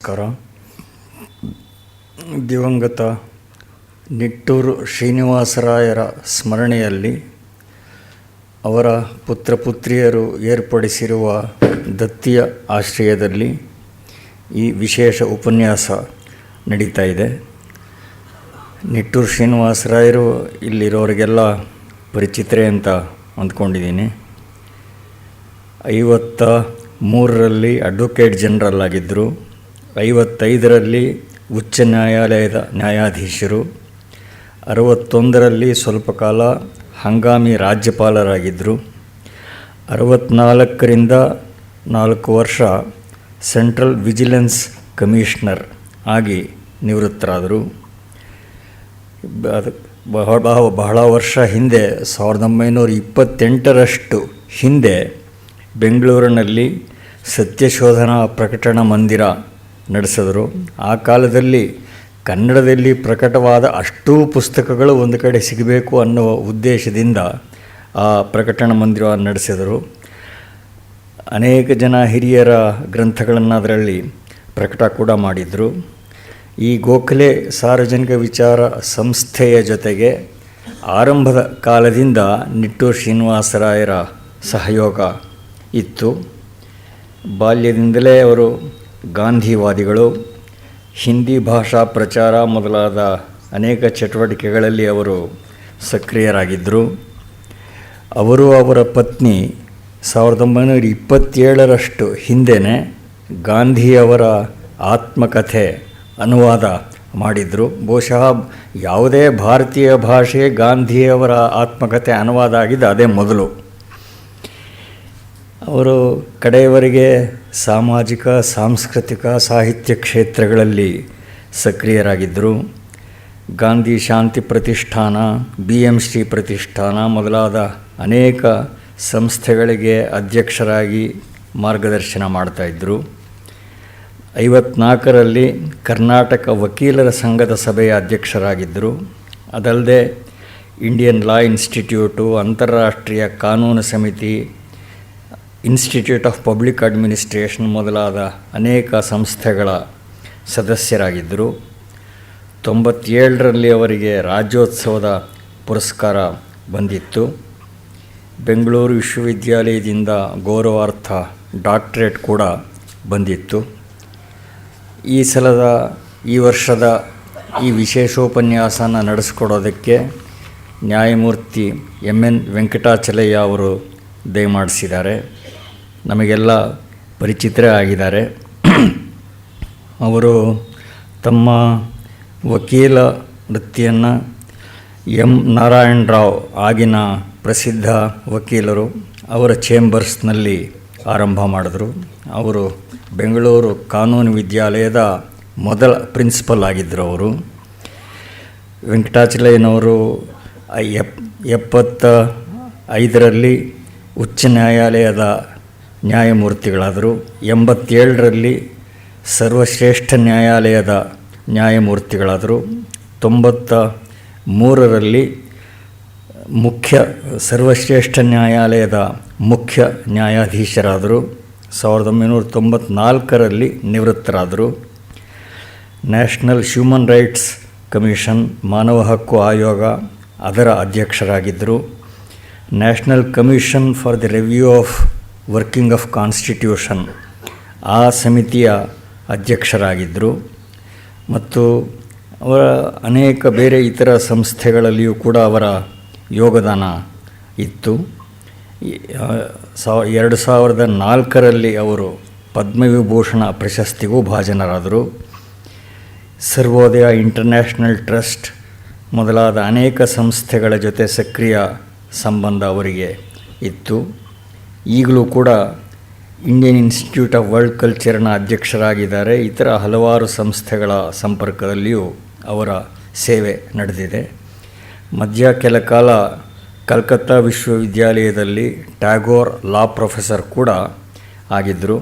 ನಮಸ್ಕಾರ. ದಿವಂಗತ ನಿಟ್ಟೂರು ಶ್ರೀನಿವಾಸರಾಯರ ಸ್ಮರಣೆಯಲ್ಲಿ ಅವರ ಪುತ್ರಪುತ್ರಿಯರು ಏರ್ಪಡಿಸಿರುವ ದತ್ತಿಯ ಆಶ್ರಯದಲ್ಲಿ ಈ ವಿಶೇಷ ಉಪನ್ಯಾಸ ನಡೀತಾ ಇದೆ. ನಿಟ್ಟೂರು ಶ್ರೀನಿವಾಸರಾಯರು ಇಲ್ಲಿರೋರಿಗೆಲ್ಲ ಪರಿಚಿತರೇ ಅಂತ ಅಂದ್ಕೊಂಡಿದ್ದೀನಿ. 53ರಲ್ಲಿ ಅಡ್ವೊಕೇಟ್ ಜನರಲ್ ಆಗಿದ್ದರು. 55ರಲ್ಲಿ ಉಚ್ಚ ನ್ಯಾಯಾಲಯದ ನ್ಯಾಯಾಧೀಶರು. 61ರಲ್ಲಿ ಸ್ವಲ್ಪ ಕಾಲ ಹಂಗಾಮಿ ರಾಜ್ಯಪಾಲರಾಗಿದ್ದರು. 64ರಿಂದ 4 ವರ್ಷ ಸೆಂಟ್ರಲ್ ವಿಜಿಲೆನ್ಸ್ ಕಮಿಷನರ್ ಆಗಿ ನಿವೃತ್ತರಾದರು. ಬಹಳ ವರ್ಷ ಹಿಂದೆ 1928ರಷ್ಟು ಹಿಂದೆ ಬೆಂಗಳೂರಿನಲ್ಲಿ ಸತ್ಯಶೋಧನಾ ಪ್ರಕಟಣಾ ಮಂದಿರ ನಡೆಸಿದರು. ಆ ಕಾಲದಲ್ಲಿ ಕನ್ನಡದಲ್ಲಿ ಪ್ರಕಟವಾದ ಅಷ್ಟೂ ಪುಸ್ತಕಗಳು ಒಂದು ಕಡೆ ಸಿಗಬೇಕು ಅನ್ನುವ ಉದ್ದೇಶದಿಂದ ಆ ಪ್ರಕಟಣಾ ಮಂದಿರ ನಡೆಸಿದರು. ಅನೇಕ ಜನ ಹಿರಿಯರ ಗ್ರಂಥಗಳನ್ನು ಅದರಲ್ಲಿ ಪ್ರಕಟ ಕೂಡ ಮಾಡಿದರು. ಈ ಗೋಖಲೆ ಸಾರ್ವಜನಿಕ ವಿಚಾರ ಸಂಸ್ಥೆಯ ಜೊತೆಗೆ ಆರಂಭದ ಕಾಲದಿಂದ ನಿಟ್ಟೂರು ಶ್ರೀನಿವಾಸರಾಯರ ಸಹಯೋಗ ಇತ್ತು. ಬಾಲ್ಯದಿಂದಲೇ ಅವರು ಗಾಂಧಿವಾದಿಗಳು. ಹಿಂದಿ ಭಾಷಾ ಪ್ರಚಾರ ಮೊದಲಾದ ಅನೇಕ ಚಟುವಟಿಕೆಗಳಲ್ಲಿ ಅವರು ಸಕ್ರಿಯರಾಗಿದ್ದರು. ಅವರು ಅವರ ಪತ್ನಿ 1927ರಷ್ಟು ಹಿಂದೆಯೇ ಗಾಂಧಿಯವರ ಆತ್ಮಕಥೆ ಅನುವಾದ ಮಾಡಿದರು. ಬಹುಶಃ ಯಾವುದೇ ಭಾರತೀಯ ಭಾಷೆಗೆ ಗಾಂಧಿಯವರ ಆತ್ಮಕಥೆ ಅನುವಾದ ಆಗಿದ್ದು ಅದೇ ಮೊದಲು. ಅವರು ಕಡೆಯವರೆಗೆ ಸಾಮಾಜಿಕ, ಸಾಂಸ್ಕೃತಿಕ, ಸಾಹಿತ್ಯ ಕ್ಷೇತ್ರಗಳಲ್ಲಿ ಸಕ್ರಿಯರಾಗಿದ್ದರು. ಗಾಂಧಿ ಶಾಂತಿ ಪ್ರತಿಷ್ಠಾನ, BMC ಪ್ರತಿಷ್ಠಾನ ಮೊದಲಾದ ಅನೇಕ ಸಂಸ್ಥೆಗಳಿಗೆ ಅಧ್ಯಕ್ಷರಾಗಿ ಮಾರ್ಗದರ್ಶನ ಮಾಡ್ತಾಯಿದ್ದರು. 54ರಲ್ಲಿ ಕರ್ನಾಟಕ ವಕೀಲರ ಸಂಘದ ಸಭೆಯ ಅಧ್ಯಕ್ಷರಾಗಿದ್ದರು. ಅದಲ್ಲದೆ ಇಂಡಿಯನ್ ಲಾ ಇನ್ಸ್ಟಿಟ್ಯೂಟು, ಅಂತಾರಾಷ್ಟ್ರೀಯ ಕಾನೂನು ಸಮಿತಿ, ಇನ್ಸ್ಟಿಟ್ಯೂಟ್ ಆಫ್ ಪಬ್ಲಿಕ್ ಅಡ್ಮಿನಿಸ್ಟ್ರೇಷನ್ ಮೊದಲಾದ ಅನೇಕ ಸಂಸ್ಥೆಗಳ ಸದಸ್ಯರಾಗಿದ್ದರು. 97ರಲ್ಲಿ ಅವರಿಗೆ ರಾಜ್ಯೋತ್ಸವದ ಪುರಸ್ಕಾರ ಬಂದಿತ್ತು. ಬೆಂಗಳೂರು ವಿಶ್ವವಿದ್ಯಾಲಯದಿಂದ ಗೌರವಾರ್ಥ ಡಾಕ್ಟರೇಟ್ ಕೂಡ ಬಂದಿತ್ತು. ಈ ವರ್ಷದ ಈ ವಿಶೇಷೋಪನ್ಯಾಸನ ನಡೆಸಿಕೊಡೋದಕ್ಕೆ ನ್ಯಾಯಮೂರ್ತಿ MN ವೆಂಕಟಾಚಲಯ್ಯ ಅವರು ದಯಮಾಡಿಸಿದ್ದಾರೆ. ನಮಗೆಲ್ಲ ಪರಿಚಿತರೇ ಆಗಿದ್ದಾರೆ. ಅವರು ತಮ್ಮ ವಕೀಲ ವೃತ್ತಿಯನ್ನು ನಾರಾಯಣ ರಾವ್, ಆಗಿನ ಪ್ರಸಿದ್ಧ ವಕೀಲರು, ಅವರ ಚೇಂಬರ್ಸ್ನಲ್ಲಿ ಆರಂಭ ಮಾಡಿದ್ರು. ಅವರು ಬೆಂಗಳೂರು ಕಾನೂನು ವಿದ್ಯಾಲಯದ ಮೊದಲ ಪ್ರಿನ್ಸಿಪಲ್ ಆಗಿದ್ದರು. ಅವರು ವೆಂಕಟಾಚಲಯ್ಯನವರು 75ರಲ್ಲಿ ಉಚ್ಚ ನ್ಯಾಯಾಲಯದ ನ್ಯಾಯಮೂರ್ತಿಗಳಾದರು. 87ರಲ್ಲಿ ಸರ್ವಶ್ರೇಷ್ಠ ನ್ಯಾಯಾಲಯದ ನ್ಯಾಯಮೂರ್ತಿಗಳಾದರು. 93ರಲ್ಲಿ ಸರ್ವಶ್ರೇಷ್ಠ ನ್ಯಾಯಾಲಯದ ಮುಖ್ಯ ನ್ಯಾಯಾಧೀಶರಾದರು. 1994ರಲ್ಲಿ ನಿವೃತ್ತರಾದರು. ನ್ಯಾಷನಲ್ ಹ್ಯೂಮನ್ ರೈಟ್ಸ್ ಕಮಿಷನ್, ಮಾನವ ಹಕ್ಕು ಆಯೋಗ, ಅದರ ಅಧ್ಯಕ್ಷರಾಗಿದ್ದರು. National commission for the review of working of constitution, ಆ ಸಮಿತಿಯ ಅಧ್ಯಕ್ಷರಾಗಿದ್ದರು. ಮತ್ತು ಅವರ ಅನೇಕ ಬೇರೆ ಇತರ ಸಂಸ್ಥೆಗಳಲ್ಲಿಯೂ ಕೂಡ ಅವರ ಯೋಗದಾನ ಇತ್ತು. 2004ರಲ್ಲಿ ಅವರು ಪದ್ಮವಿಭೂಷಣ ಪ್ರಶಸ್ತಿಗೂ ಭಾಜನರಾದರು. ಸರ್ವೋದಯ ಇಂಟರ್ನ್ಯಾಷನಲ್ ಟ್ರಸ್ಟ್ ಮೊದಲಾದ ಅನೇಕ ಸಂಸ್ಥೆಗಳ ಜೊತೆ ಸಕ್ರಿಯ ಸಂಬಂಧ ಅವರಿಗೆ ಇತ್ತು. ಈಗಲೂ ಕೂಡ ಇಂಡಿಯನ್ ಇನ್ಸ್ಟಿಟ್ಯೂಟ್ ಆಫ್ ವರ್ಲ್ಡ್ ಕಲ್ಚರ್ನ ಅಧ್ಯಕ್ಷರಾಗಿದ್ದಾರೆ. ಇತರ ಹಲವಾರು ಸಂಸ್ಥೆಗಳ ಸಂಪರ್ಕದಲ್ಲಿಯೂ ಅವರ ಸೇವೆ ನಡೆದಿದೆ. ಕೆಲ ಕಾಲ ಕಲ್ಕತ್ತಾ ವಿಶ್ವವಿದ್ಯಾಲಯದಲ್ಲಿ ಟ್ಯಾಗೋರ್ ಲಾ ಪ್ರೊಫೆಸರ್ ಕೂಡ ಆಗಿದ್ದರು.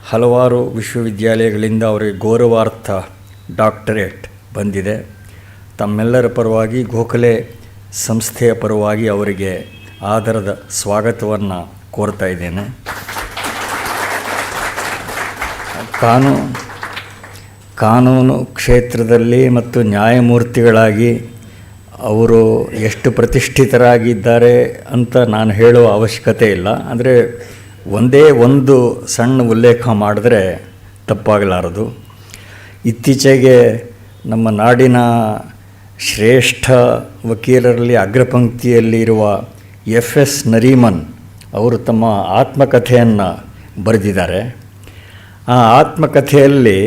ಹಲವಾರು ವಿಶ್ವವಿದ್ಯಾಲಯಗಳಿಂದ ಅವರಿಗೆ ಗೌರವಾರ್ಥ ಡಾಕ್ಟರೇಟ್ ಬಂದಿದೆ. ತಮ್ಮೆಲ್ಲರ ಪರವಾಗಿ ಗೋಖಲೆ ಸಂಸ್ಥೆಯ ಪರವಾಗಿ ಅವರಿಗೆ ಆದರದ ಸ್ವಾಗತವನ್ನು ಕೋರ್ತಾ ಇದ್ದೇನೆ. ಕಾನೂನು ಕ್ಷೇತ್ರದಲ್ಲಿ ಮತ್ತು ನ್ಯಾಯಮೂರ್ತಿಗಳಾಗಿ ಅವರು ಎಷ್ಟು ಪ್ರತಿಷ್ಠಿತರಾಗಿದ್ದಾರೆ ಅಂತ ನಾನು ಹೇಳುವ ಅವಶ್ಯಕತೆ ಇಲ್ಲ. ಅಂದರೆ ಒಂದೇ ಒಂದು ಸಣ್ಣ ಉಲ್ಲೇಖ ಮಾಡಿದ್ರೆ ತಪ್ಪಾಗಲಾರದು. ಇತ್ತೀಚೆಗೆ ನಮ್ಮ ನಾಡಿನ ಶ್ರೇಷ್ಠ ವಕೀಲರಲ್ಲಿ ಅಗ್ರಪಂಕ್ತಿಯಲ್ಲಿರುವ ಎಸ್ ನರೀಮನ್ ಅವರು ತಮ್ಮ ಆತ್ಮಕಥೆಯನ್ನು ಬರೆದಿದ್ದಾರೆ. ಆ ಆತ್ಮಕಥೆಯಲ್ಲಿ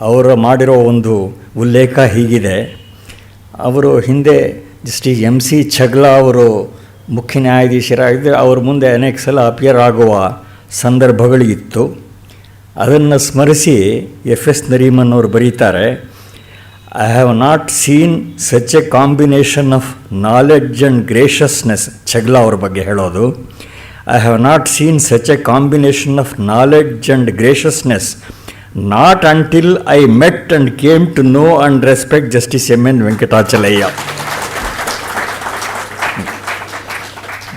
ಅವರು ಮಾಡಿರೋ ಒಂದು ಉಲ್ಲೇಖ ಹೀಗಿದೆ. ಅವರು ಹಿಂದೆ ಜಸ್ಟಿಸ್ MC ಛಗ್ಲಾ ಅವರು ಮುಖ್ಯ ನ್ಯಾಯಾಧೀಶರಾಗಿದ್ದರೆ ಅವ್ರ ಮುಂದೆ ಅನೇಕ ಸಲ ಅಪಿಯರ್ ಆಗುವ ಸಂದರ್ಭಗಳು ಇತ್ತು. ಅದನ್ನು ಸ್ಮರಿಸಿ ಎಸ್ ನರೀಮನ್ ಅವರು ಬರೀತಾರೆ, I have not seen such a combination of knowledge and graciousness. Chagla ಅವ್ರ ಬಗ್ಗೆ ಹೇಳೋದು, I have not seen such a combination of knowledge and graciousness not until I met and came to know and respect justice MN Venkatachaliah.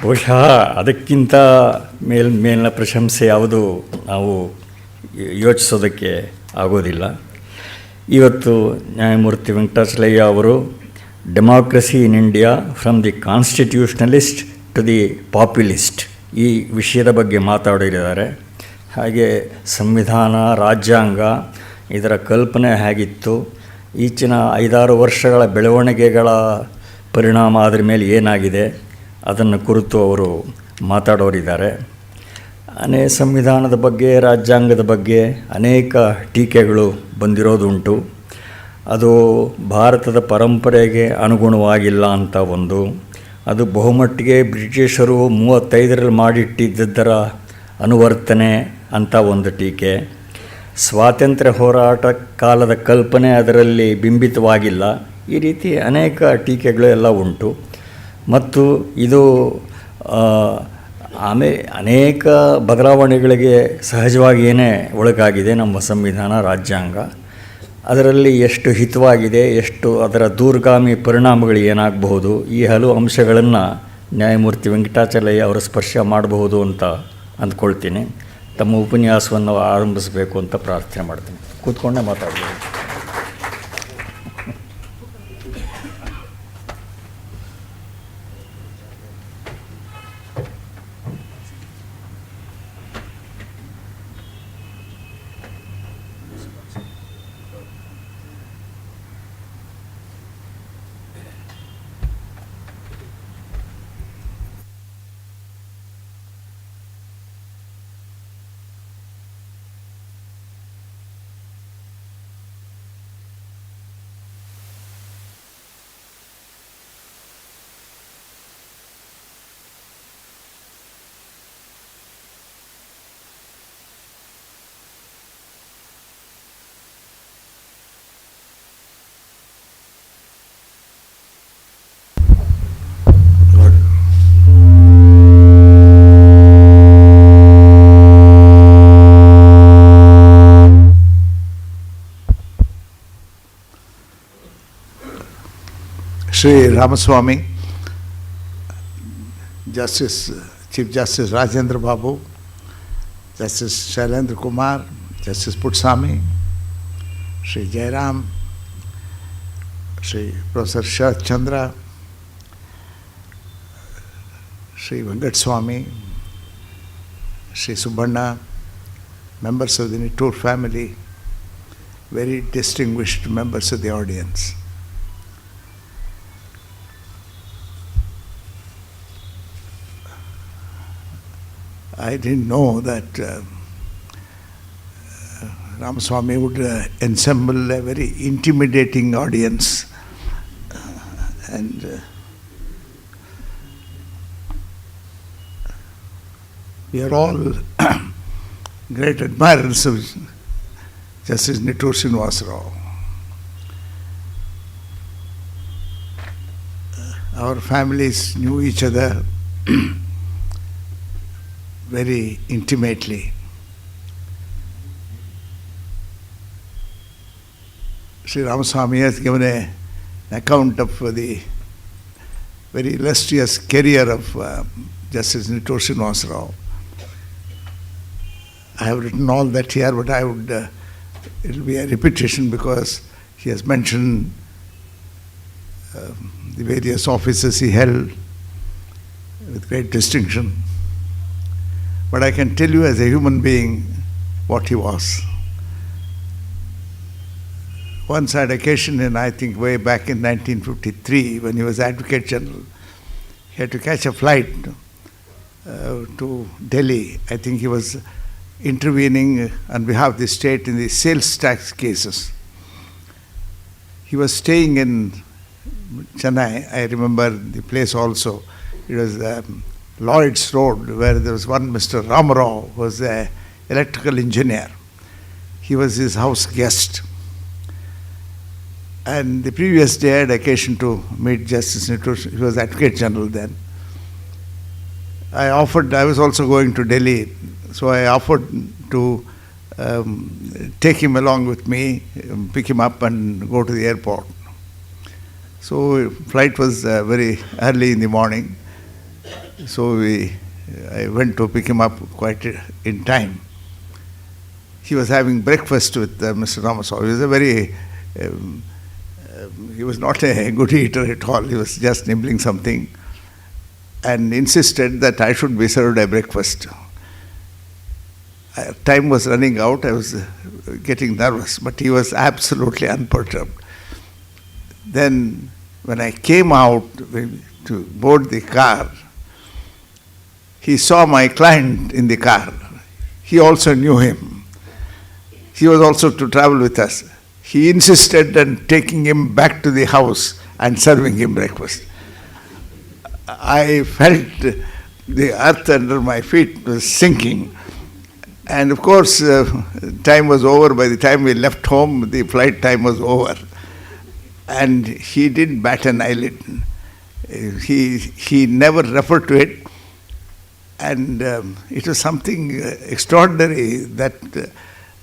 ಬಹುಶಃ ಅದಕ್ಕಿಂತ ಮೇಲಿನ ಪ್ರಶಂಸೆ ಯಾವುದು ನಾವು ಯೋಚಿಸೋದಕ್ಕೆ ಆಗೋದಿಲ್ಲ. ಇವತ್ತು ನ್ಯಾಯಮೂರ್ತಿ ವೆಂಕಟಾಚಲಯ್ಯ ಅವರು democracy in India from the constitutionalist to the populist ಈ ವಿಷಯದ ಬಗ್ಗೆ ಮಾತಾಡಿದ್ದಾರೆ. ಹಾಗೆ ಸಂವಿಧಾನ, ರಾಜ್ಯಾಂಗ ಇದರ ಕಲ್ಪನೆ ಹೇಗಿತ್ತು, ಈಚಿನ 5-6 ವರ್ಷಗಳ ಬೆಳವಣಿಗೆಗಳ ಪರಿಣಾಮ ಅದರ ಮೇಲೆ ಏನಾಗಿದೆ ಅದನ್ನು ಕುರಿತು ಅವರು ಮಾತಾಡೋರಿದ್ದಾರೆ. ಸಂವಿಧಾನದ ಬಗ್ಗೆ, ರಾಜ್ಯಾಂಗದ ಬಗ್ಗೆ ಅನೇಕ ಟೀಕೆಗಳು ಬಂದಿರೋದುಂಟು. ಅದು ಭಾರತದ ಪರಂಪರೆಗೆ ಅನುಗುಣವಾಗಿಲ್ಲ ಅಂತ ಒಂದು, ಅದು ಬಹುಮಟ್ಟಿಗೆ ಬ್ರಿಟಿಷರು 35ರಲ್ಲಿ ಮಾಡಿಟ್ಟಿದ್ದರ ಅನುವರ್ತನೆ ಅಂತ ಒಂದು ಟೀಕೆ. ಸ್ವಾತಂತ್ರ್ಯ ಹೋರಾಟ ಕಾಲದ ಕಲ್ಪನೆ ಅದರಲ್ಲಿ ಬಿಂಬಿತವಾಗಿಲ್ಲ. ಈ ರೀತಿ ಅನೇಕ ಟೀಕೆಗಳು ಎಲ್ಲ ಉಂಟು. ಮತ್ತು ಇದು ಅನೇಕ ಬದಲಾವಣೆಗಳಿಗೆ ಸಹಜವಾಗಿಯೇ ಒಳಗಾಗಿದೆ ನಮ್ಮ ಸಂವಿಧಾನ, ರಾಜ್ಯಾಂಗ. ಅದರಲ್ಲಿ ಎಷ್ಟು ಹಿತವಾಗಿದೆ, ಎಷ್ಟು ಅದರ ದೂರಗಾಮಿ ಪರಿಣಾಮಗಳು ಏನಾಗಬಹುದು, ಈ ಹಲವು ಅಂಶಗಳನ್ನು ನ್ಯಾಯಮೂರ್ತಿ ವೆಂಕಟಾಚಲಯ್ಯ ಅವರು ಸ್ಪರ್ಶ ಮಾಡಬಹುದು ಅಂತ ಅಂದ್ಕೊಳ್ತೀನಿ. ತಮ್ಮ ಉಪನ್ಯಾಸವನ್ನು ಆರಂಭಿಸಬೇಕು ಅಂತ ಪ್ರಾರ್ಥನೆ ಮಾಡ್ತೀನಿ. ಕೂತ್ಕೊಂಡೇ ಮಾತಾಡ್ಬೋದು. Sri Ramaswamy, Chief Justice Rajendra Babu, Justice Shailendra Kumar, Justice Putsami, Sri Jairam, Sri Professor Sharat Chandra, Sri Venkatachaliah, Sri Subbanna, members of the Nittur family, very distinguished members of the audience. I didn't know that Ramaswamy would ensemble a very intimidating audience, and we are all great admirers of Justice Nittur Srinivasa Rao. Our families knew each other very intimately. Sri Ramaswamy has given an account of the very illustrious career of Justice Nittur Srinivasa Rao. I have written all that here, but I would it will be a repetition because he has mentioned the various offices he held with great distinction. But I can tell you as a human being what he was. Once I had occasion, and I think way back in 1953, when he was Advocate General, he had to catch a flight to Delhi. I think he was intervening on behalf of the state in the sales tax cases. He was staying in Chennai. I remember the place also. It was Lloyd's Road, where there was one Mr. Ramarao, who was an electrical engineer. He was his house guest. And the previous day I had occasion to meet Justice Nitosh. He was Advocate General then. I was also going to Delhi, so I offered to take him along with me, pick him up and go to the airport. So flight was very early in the morning, so I went to pick him up quite in time. He was having breakfast with Mr. Ramaswamy. He was a very he was not a good eater at all. He was just nibbling something and insisted that I should be served a breakfast. Time was running out. I was getting nervous, but he was absolutely unperturbed. Then when I came out to board the car, he saw my client in the car. He also knew him. He was also to travel with us. He insisted on taking him back to the house and serving him breakfast. I felt the earth under my feet was sinking. And of course, time was over. By the time we left home, the flight time was over. And he didn't bat an eyelid. He never referred to it. And it was something extraordinary that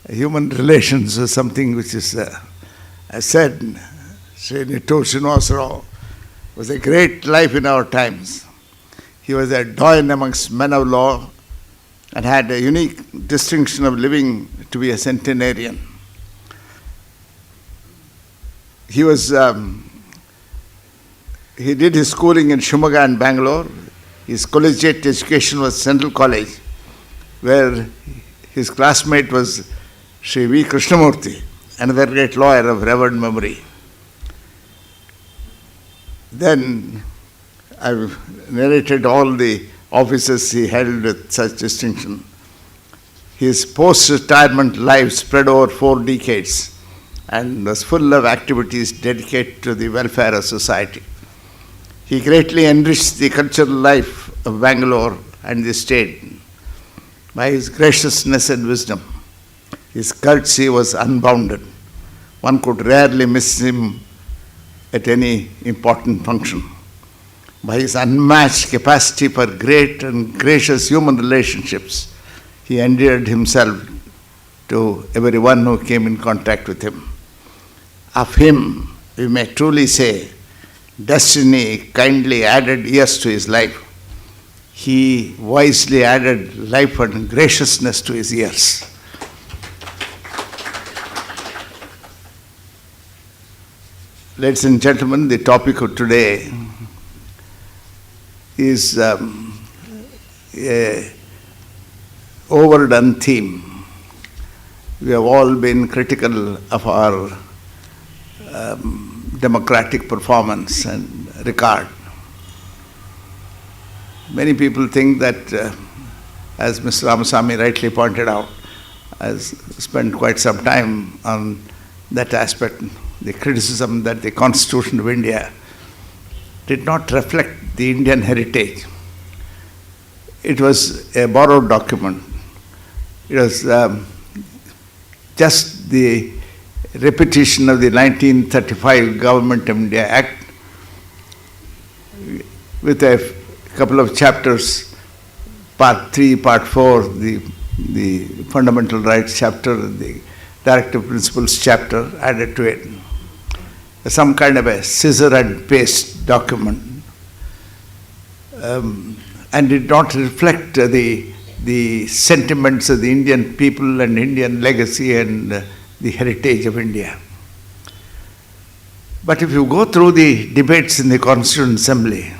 human relations was something which is, as said, Sri Nitosh was a great life in our times. He was a doyen amongst men of law and had a unique distinction of living to be a centenarian. He did his schooling in Shimoga and Bangalore. His collegiate education was Central College, where his classmate was Sri V. Krishnamurti, another great lawyer of revered memory. Then I've narrated all the offices he held with such distinction. His post-retirement life spread over 4 decades and was full of activities dedicated to the welfare of society. He greatly enriched the cultural life of Bangalore and the state by his graciousness and wisdom. His courtesy was unbounded. One could rarely miss him at any important function. By his unmatched capacity for great and gracious human relationships, he endeared himself to everyone who came in contact with him. Of him, we may truly say, destiny kindly added years to his life. He wisely added life and graciousness to his years. Ladies and gentlemen, the topic of today is a overdone theme. We have all been critical of our democratic performance and record. Many people think that, as Mr. Ramasamy rightly pointed out, has spent quite some time on that aspect, the criticism that the Constitution of India did not reflect the Indian heritage. It was a borrowed document. It was just the repetition of the 1935 Government of India Act with a couple of chapters, Part 3, Part 4, the Fundamental Rights chapter, the Directive Principles chapter added to it. Some kind of a scissor and paste document, and did not reflect the sentiments of the Indian people and Indian legacy and the heritage of India. But if you go through the debates in the Constituent Assembly,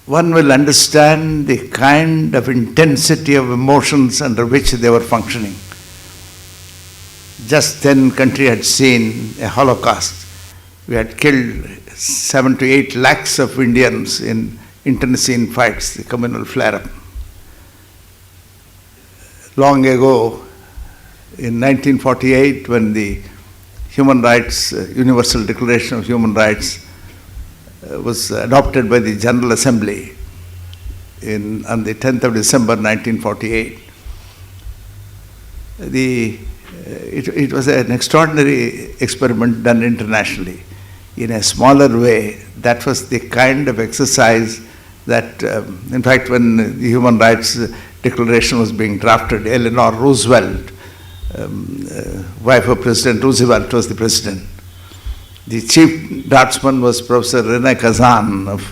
one will understand the kind of intensity of emotions under which they were functioning. Just then, country had seen a Holocaust. We had killed 7 to 8 lakhs of Indians in internecine fights, the communal flare-up. Long ago, in 1948, when the Human Rights, Universal Declaration of Human Rights was adopted by the General Assembly on the 10th of December 1948, it was an extraordinary experiment done internationally. In a smaller way, that was the kind of exercise that, in fact, when the Human Rights Declaration was being drafted, Eleanor Roosevelt, wife of President Roosevelt, was the president. The chief draftsman was Professor René Kazan of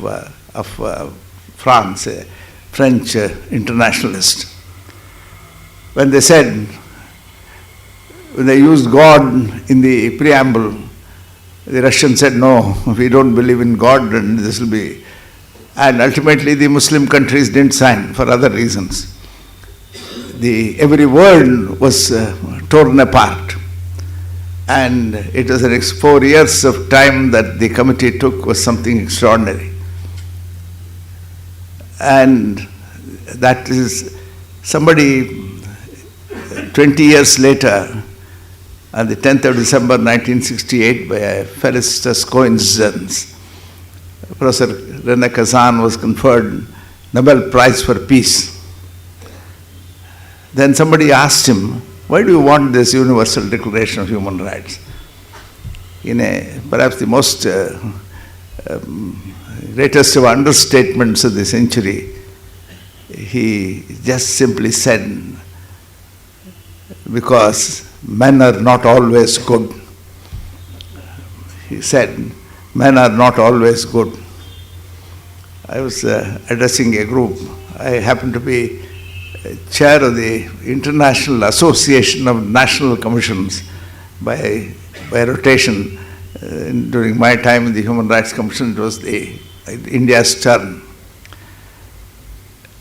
France, a French internationalist. When they used God in the preamble, the Russians said, no, we don't believe in God, and this will be... And ultimately the Muslim countries didn't sign for other reasons. Every word was torn apart. And it was the next 4 years of time that the committee took was something extraordinary. And that is somebody 20 years later, on the 10th of December 1968, by a felicitous coincidence, Professor René Kazan was conferred Nobel Prize for Peace. Then somebody asked him, why do you want this Universal Declaration of Human Rights? In perhaps the most greatest of understatements of the century, he just simply said, because men are not always good. He said, men are not always good. I was addressing a group. I happened to be chair of the International Association of National Commissions by rotation. During my time in the Human Rights Commission, it was India's turn.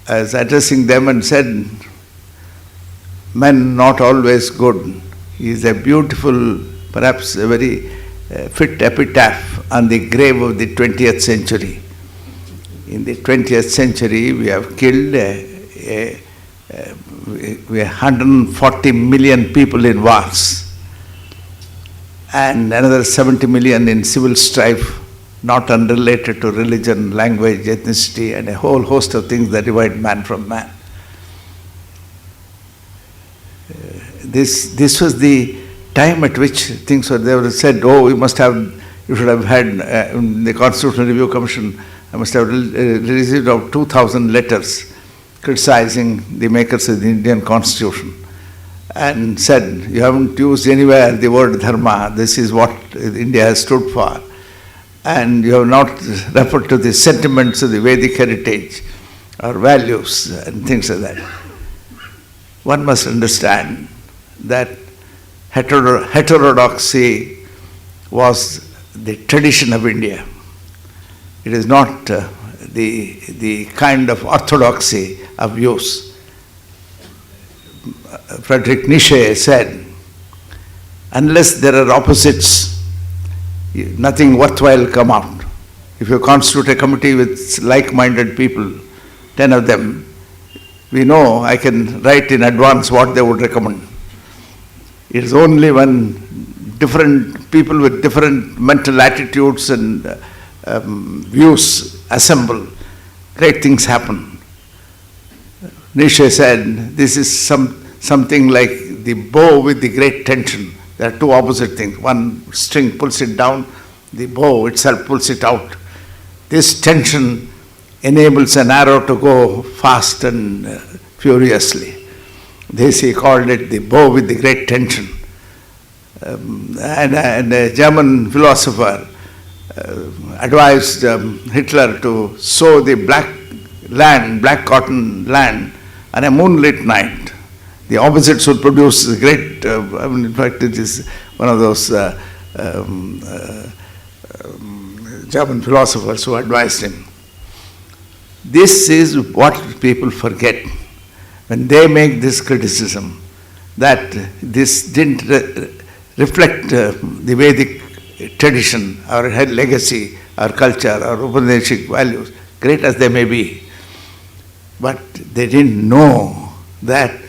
I was addressing them and said, men not always good is a beautiful, perhaps a very fit epitaph on the grave of the 20th century. In the 20th century, we have killed 140 million people in wars and another 70 million in civil strife, not unrelated to religion, language, ethnicity, and a whole host of things that divide man from man. This was the time at which things were, they were said, oh, you should have had, in the Constitutional Review Commission, I must have received about 2,000 letters criticizing the makers of the Indian Constitution, and said, you haven't used anywhere the word dharma, this is what India has stood for, and you have not referred to the sentiments of the Vedic heritage or values and things like that. One must understand that heterodoxy was the tradition of India. It is not the kind of orthodoxy of use. Friedrich Nietzsche said, unless there are opposites, nothing worthwhile come out. If you constitute a committee with like-minded people, 10 of them, we know I can write in advance what they would recommend. It is only when different people with different mental attitudes and views assemble, great things happen. Nietzsche said, this is something like the bow with the great tension. There are two opposite things. One string pulls it down, the bow itself pulls it out. This tension enables an arrow to go fast and furiously. This he called it the bow with the great tension. And a German philosopher advised Hitler to sow the black cotton land on a moonlit night The opposites would produce great, in fact, it is one of those German philosophers who advised him. This is what people forget when they make this criticism, that this didn't reflect the Vedic tradition, our legacy, our culture, our Upanishadic values, great as they may be. But they didn't know that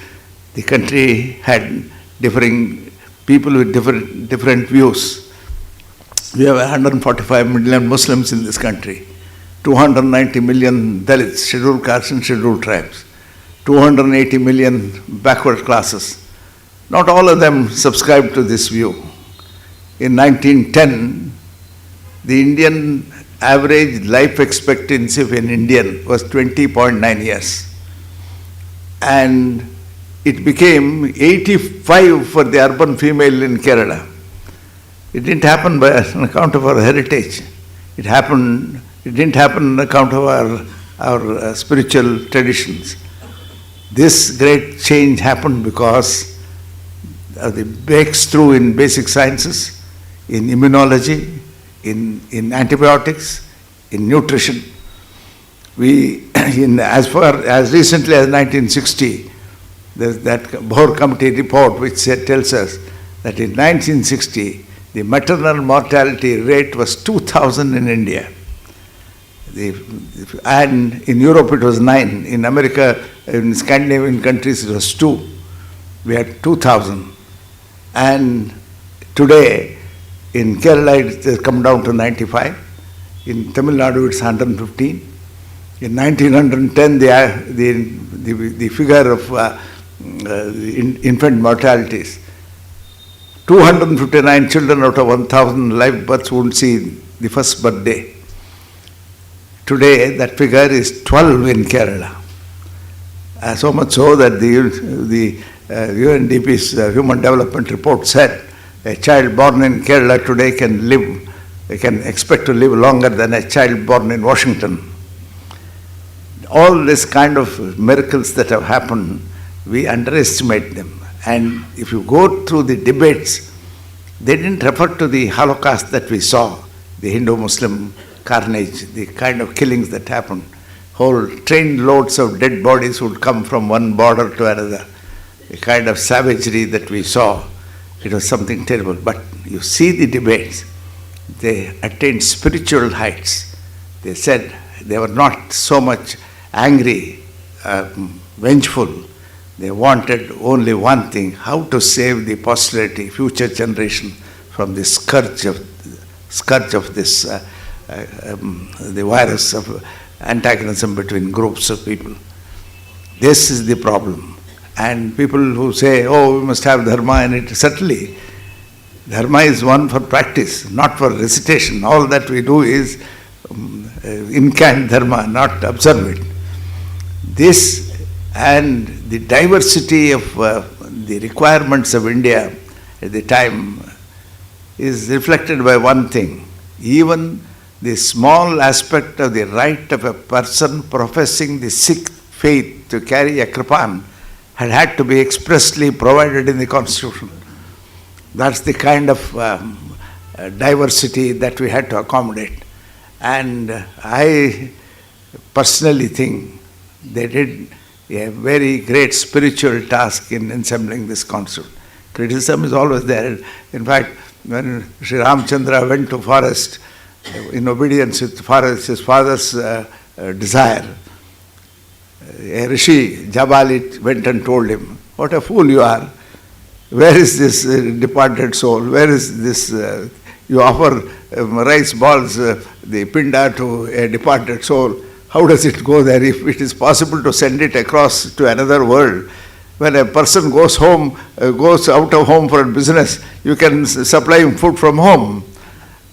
the country had differing people with different views. We have 145 million Muslims in this country, 290 million Dalits, scheduled castes and scheduled tribes, 280 million backward classes. Not all of them subscribe to this view. In 1910, the Indian average life expectancy of an Indian was 20.9 years. And it became 85 for the urban female in Kerala. It didn't happen by on account of our heritage. It didn't happen on account of our spiritual traditions. This great change happened because of the breakthrough in basic sciences, in immunology, in antibiotics, in nutrition. As far as recently as 1960, there's that Bohr Committee report which tells us that in 1960, the maternal mortality rate was 2,000 in India. And in Europe it was 9. In America, in Scandinavian countries it was 2. We had 2,000. And today, in Kerala it has come down to 95. In Tamil Nadu it's 115. In 1910 the figure of infant mortalities, 259 children out of 1,000 live births wouldn't see the first birthday. Today that figure is 12 in Kerala. So much so that the UNDP's Human Development Report said a child born in Kerala today can expect to live longer than a child born in Washington. All this kind of miracles that have happened, we underestimate them. And if you go through the debates, they didn't refer to the Holocaust that we saw, the Hindu-Muslim carnage, the kind of killings that happened. Whole train loads of dead bodies would come from one border to another. The kind of savagery that we saw, it was something terrible. But you see the debates, they attained spiritual heights. They said they were not so much angry, vengeful. They wanted only one thing, how to save the posterity, future generation, from the scourge of this, the virus of antagonism between groups of people. This is the problem. And people who say, oh, we must have dharma, and it certainly, dharma is one for practice, not for recitation. All that we do is incant dharma, not observe it. This and the diversity of the requirements of India at the time is reflected by one thing. Even the small aspect of the right of a person professing the Sikh faith to carry a kripan had to be expressly provided in the Constitution. That's the kind of diversity that we had to accommodate. And I personally think they did a very great spiritual task in assembling this constitution. Criticism is always there. In fact, when Sri Ramchandra went to forest in obedience with his father's desire, a rishi, Jabali, went and told him, what a fool you are. Where is this departed soul? Where is this, you offer rice balls, the pinda to a departed soul. How does it go there if it is possible to send it across to another world? When a person goes out of home for business, you can supply him food from home.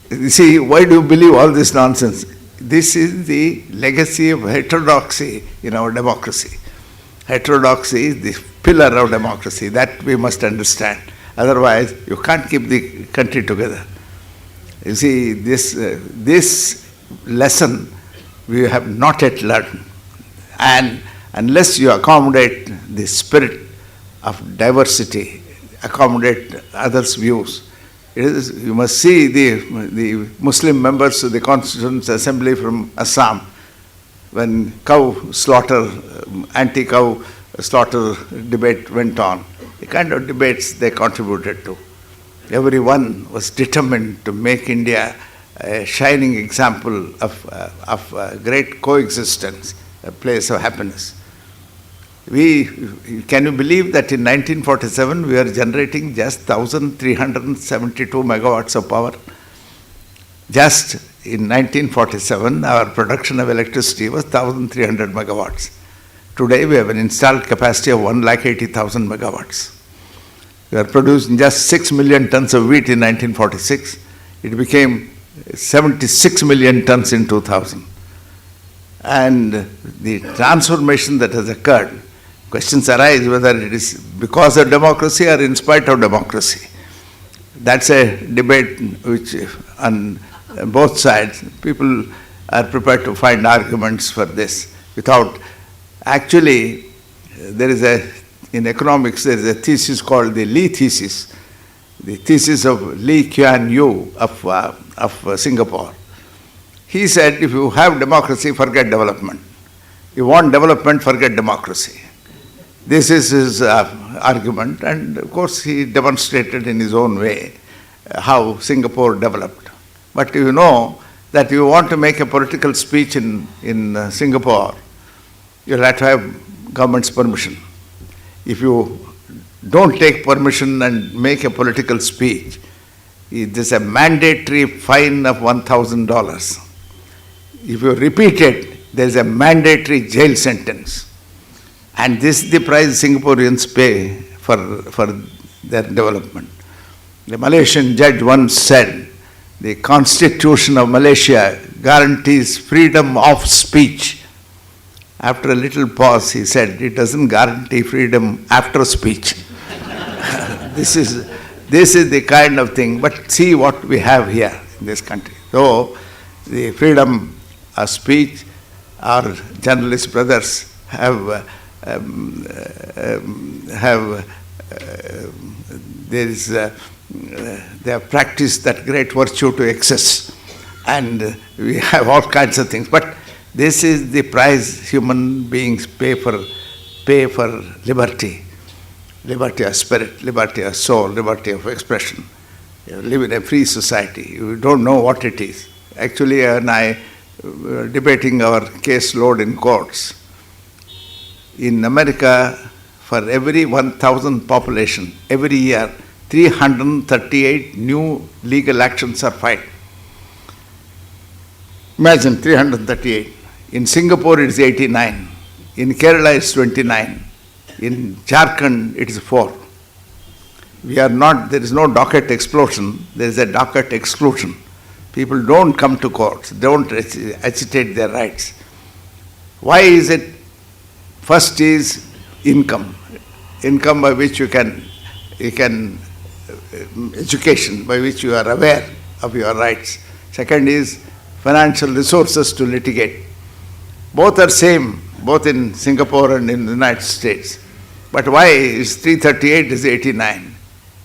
You see, why do you believe all this nonsense? This is the legacy of heterodoxy in our democracy. Heterodoxy is the pillar of democracy. That we must understand. Otherwise, you can't keep the country together. You see, this lesson we have not yet learned. And unless you accommodate the spirit of diversity, accommodate others' views. It is, you must see the Muslim members of the Constituent Assembly from Assam, when cow slaughter, anti-cow slaughter debate went on, the kind of debates they contributed to. Everyone was determined to make India a shining example of great coexistence, a place of happiness. Can you believe that in 1947 we were generating just 1,372 megawatts of power? Just in 1947, our production of electricity was 1,300 megawatts. Today we have an installed capacity of 1,80,000 megawatts. We are producing just 6 million tons of wheat in 1946. It became 76 million tons in 2000. And the transformation that has occurred, questions arise whether it is because of democracy or in spite of democracy. That's a debate which on both sides, people are prepared to find arguments for this without. Actually, in economics, there is a thesis called the Lee thesis, the thesis of Lee Kuan Yew of Singapore. He said, if you have democracy, forget development. You want development, forget democracy. This is his argument, and of course he demonstrated in his own way how Singapore developed. But you know that you want to make a political speech in Singapore, you'll have to have government's permission. If you don't take permission and make a political speech, there's a mandatory fine of $1,000. If you repeat it, there's a mandatory jail sentence. And this is the price Singaporeans pay for their development. The Malaysian judge once said, the Constitution of Malaysia guarantees freedom of speech. After a little pause, he said, it doesn't guarantee freedom after speech. This is the kind of thing, but see what we have here in this country. So, the freedom of speech, our journalist brothers have they have practiced that great virtue to excess, and we have all kinds of things. But this is the price human beings pay for liberty. Liberty of spirit, liberty of soul, liberty of expression. You live in a free society. You don't know what it is. Actually, and I were debating our case load in courts. In America, for every 1,000 population, every year, 338 new legal actions are filed. Imagine 338. In Singapore, it is 89. In Kerala, it is 29. In Jharkhand, it is 4. There is no docket explosion, there is a docket exclusion. People don't come to courts, don't agitate their rights. Why is it? First is income by which you can education by which you are aware of your rights. Second is financial resources to litigate. Both are same, both in Singapore and in the United States. But why is 338 is 89?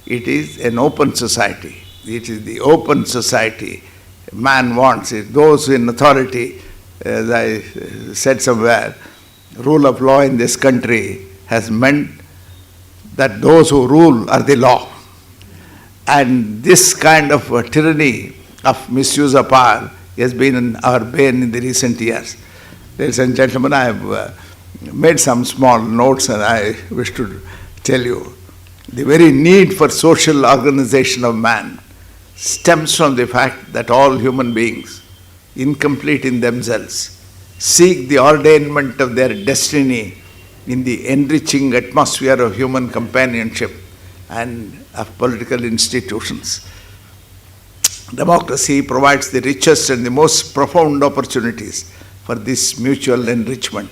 It is an open society. It is the open society man wants it. Those in authority, as I said somewhere, rule of law in this country has meant that those who rule are the law. And this kind of tyranny of misuse of power has been our bane in the recent years. Ladies and gentlemen, I have made some small notes and I wish to tell you the very need for social organization of man stems from the fact that all human beings, incomplete in themselves, seek the ordainment of their destiny in the enriching atmosphere of human companionship and of political institutions. Democracy provides the richest and the most profound opportunities for this mutual enrichment.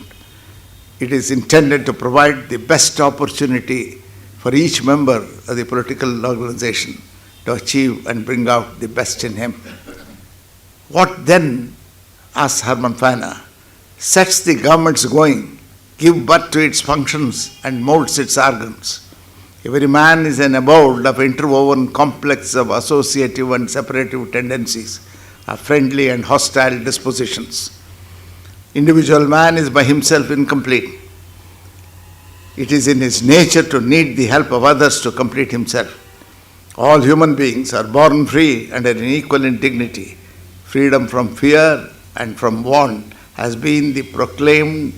It is intended to provide the best opportunity for each member of the political organization to achieve and bring out the best in him. What then, asks Herman Fana, sets the governments going, give birth to its functions and molds its organs? Every man is an abode of interwoven complex of associative and separative tendencies, of friendly and hostile dispositions. Individual man is by himself incomplete. It is in his nature to need the help of others to complete himself. All human beings are born free and are equal in dignity. Freedom from fear and from want has been the proclaimed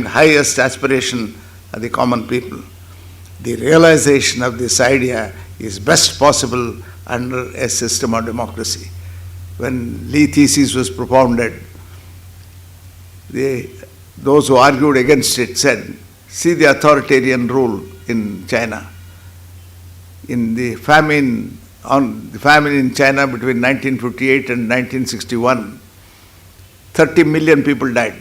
highest aspiration of the common people. The realization of this idea is best possible under a system of democracy. When Lee thesis was propounded, those who argued against it said, see the authoritarian rule in China. In the famine in China between 1958 and 1961, 30 million people died.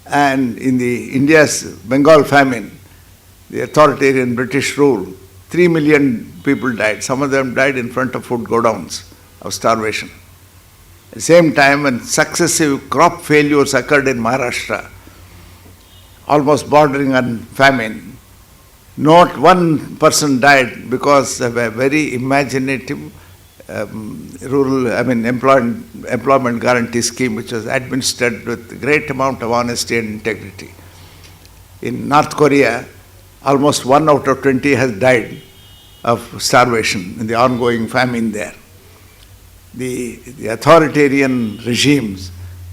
And in the India's Bengal famine, the authoritarian British rule, 3 million people died. Some of them died in front of food godowns of starvation. At the same time, when successive crop failures occurred in Maharashtra, almost bordering on famine, not one person died because of a very imaginative employment guarantee scheme which was administered with great amount of honesty and integrity. In North Korea, almost 1 out of 20 has died of starvation in the ongoing famine there. The authoritarian regimes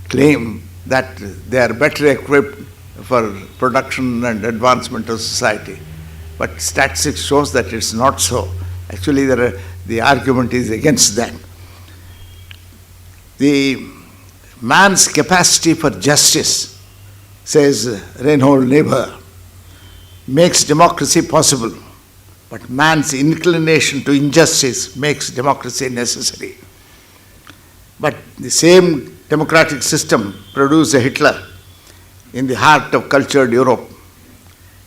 claim that they are better equipped for production and advancement of society. But statistics shows that it's not so. Actually, the argument is against that. The man's capacity for justice, says Reinhold Niebuhr, makes democracy possible, but man's inclination to injustice makes democracy necessary. But the same democratic system produced a Hitler in the heart of cultured Europe.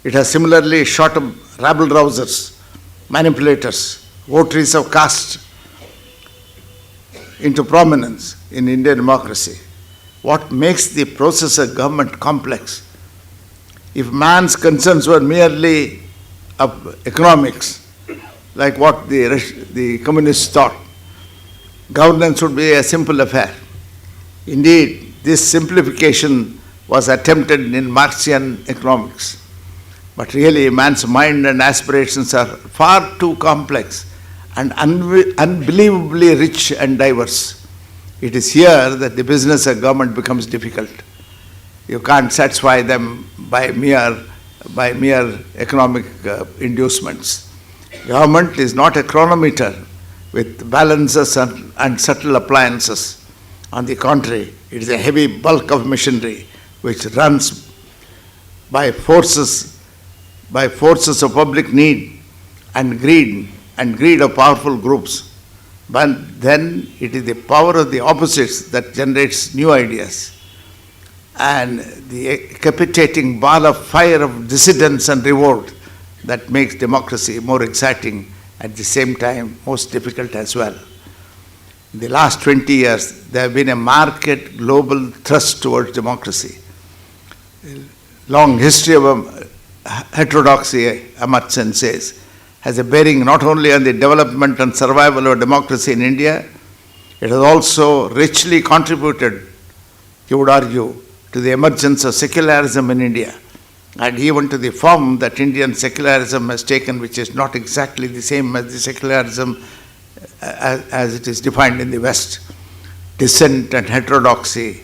It has similarly shot up rabble-rousers, manipulators, votaries of caste into prominence in Indian democracy. What makes the process of government complex? If man's concerns were merely of economics, like what the communists thought, governance would be a simple affair. Indeed, this simplification was attempted in Marxian economics. But really, man's mind and aspirations are far too complex and unbelievably rich and diverse. It is here that the business of government becomes difficult. You can't satisfy them by mere economic inducements. Government is not a chronometer with balances and subtle appliances. On the contrary, it is a heavy bulk of machinery which runs by forces of public need and greed of powerful groups. But then it is the power of the opposites that generates new ideas. And the capitating ball of fire of dissidence and revolt that makes democracy more exciting, at the same time most difficult as well. In the last 20 years, there have been a marked global thrust towards democracy. Long history of heterodoxy, Amartya Sen says, has a bearing not only on the development and survival of democracy in India, it has also richly contributed, he would argue, to the emergence of secularism in India, and even to the form that Indian secularism has taken, which is not exactly the same as the secularism as it is defined in the West. Dissent and heterodoxy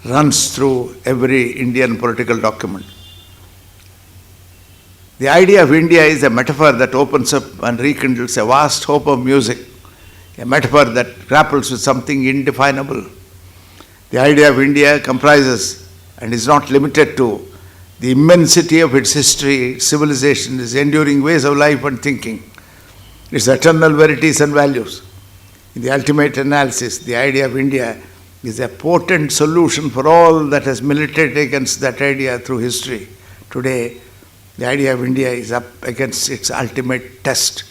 runs through every Indian political document. The idea of India is a metaphor that opens up and rekindles a vast hope of music, a metaphor that grapples with something indefinable. The idea of India comprises and is not limited to the immensity of its history, its civilization, its enduring ways of life and thinking, its eternal verities and values. In the ultimate analysis, the idea of India is a potent solution for all that has militated against that idea through history. Today, the idea of India is up against its ultimate test.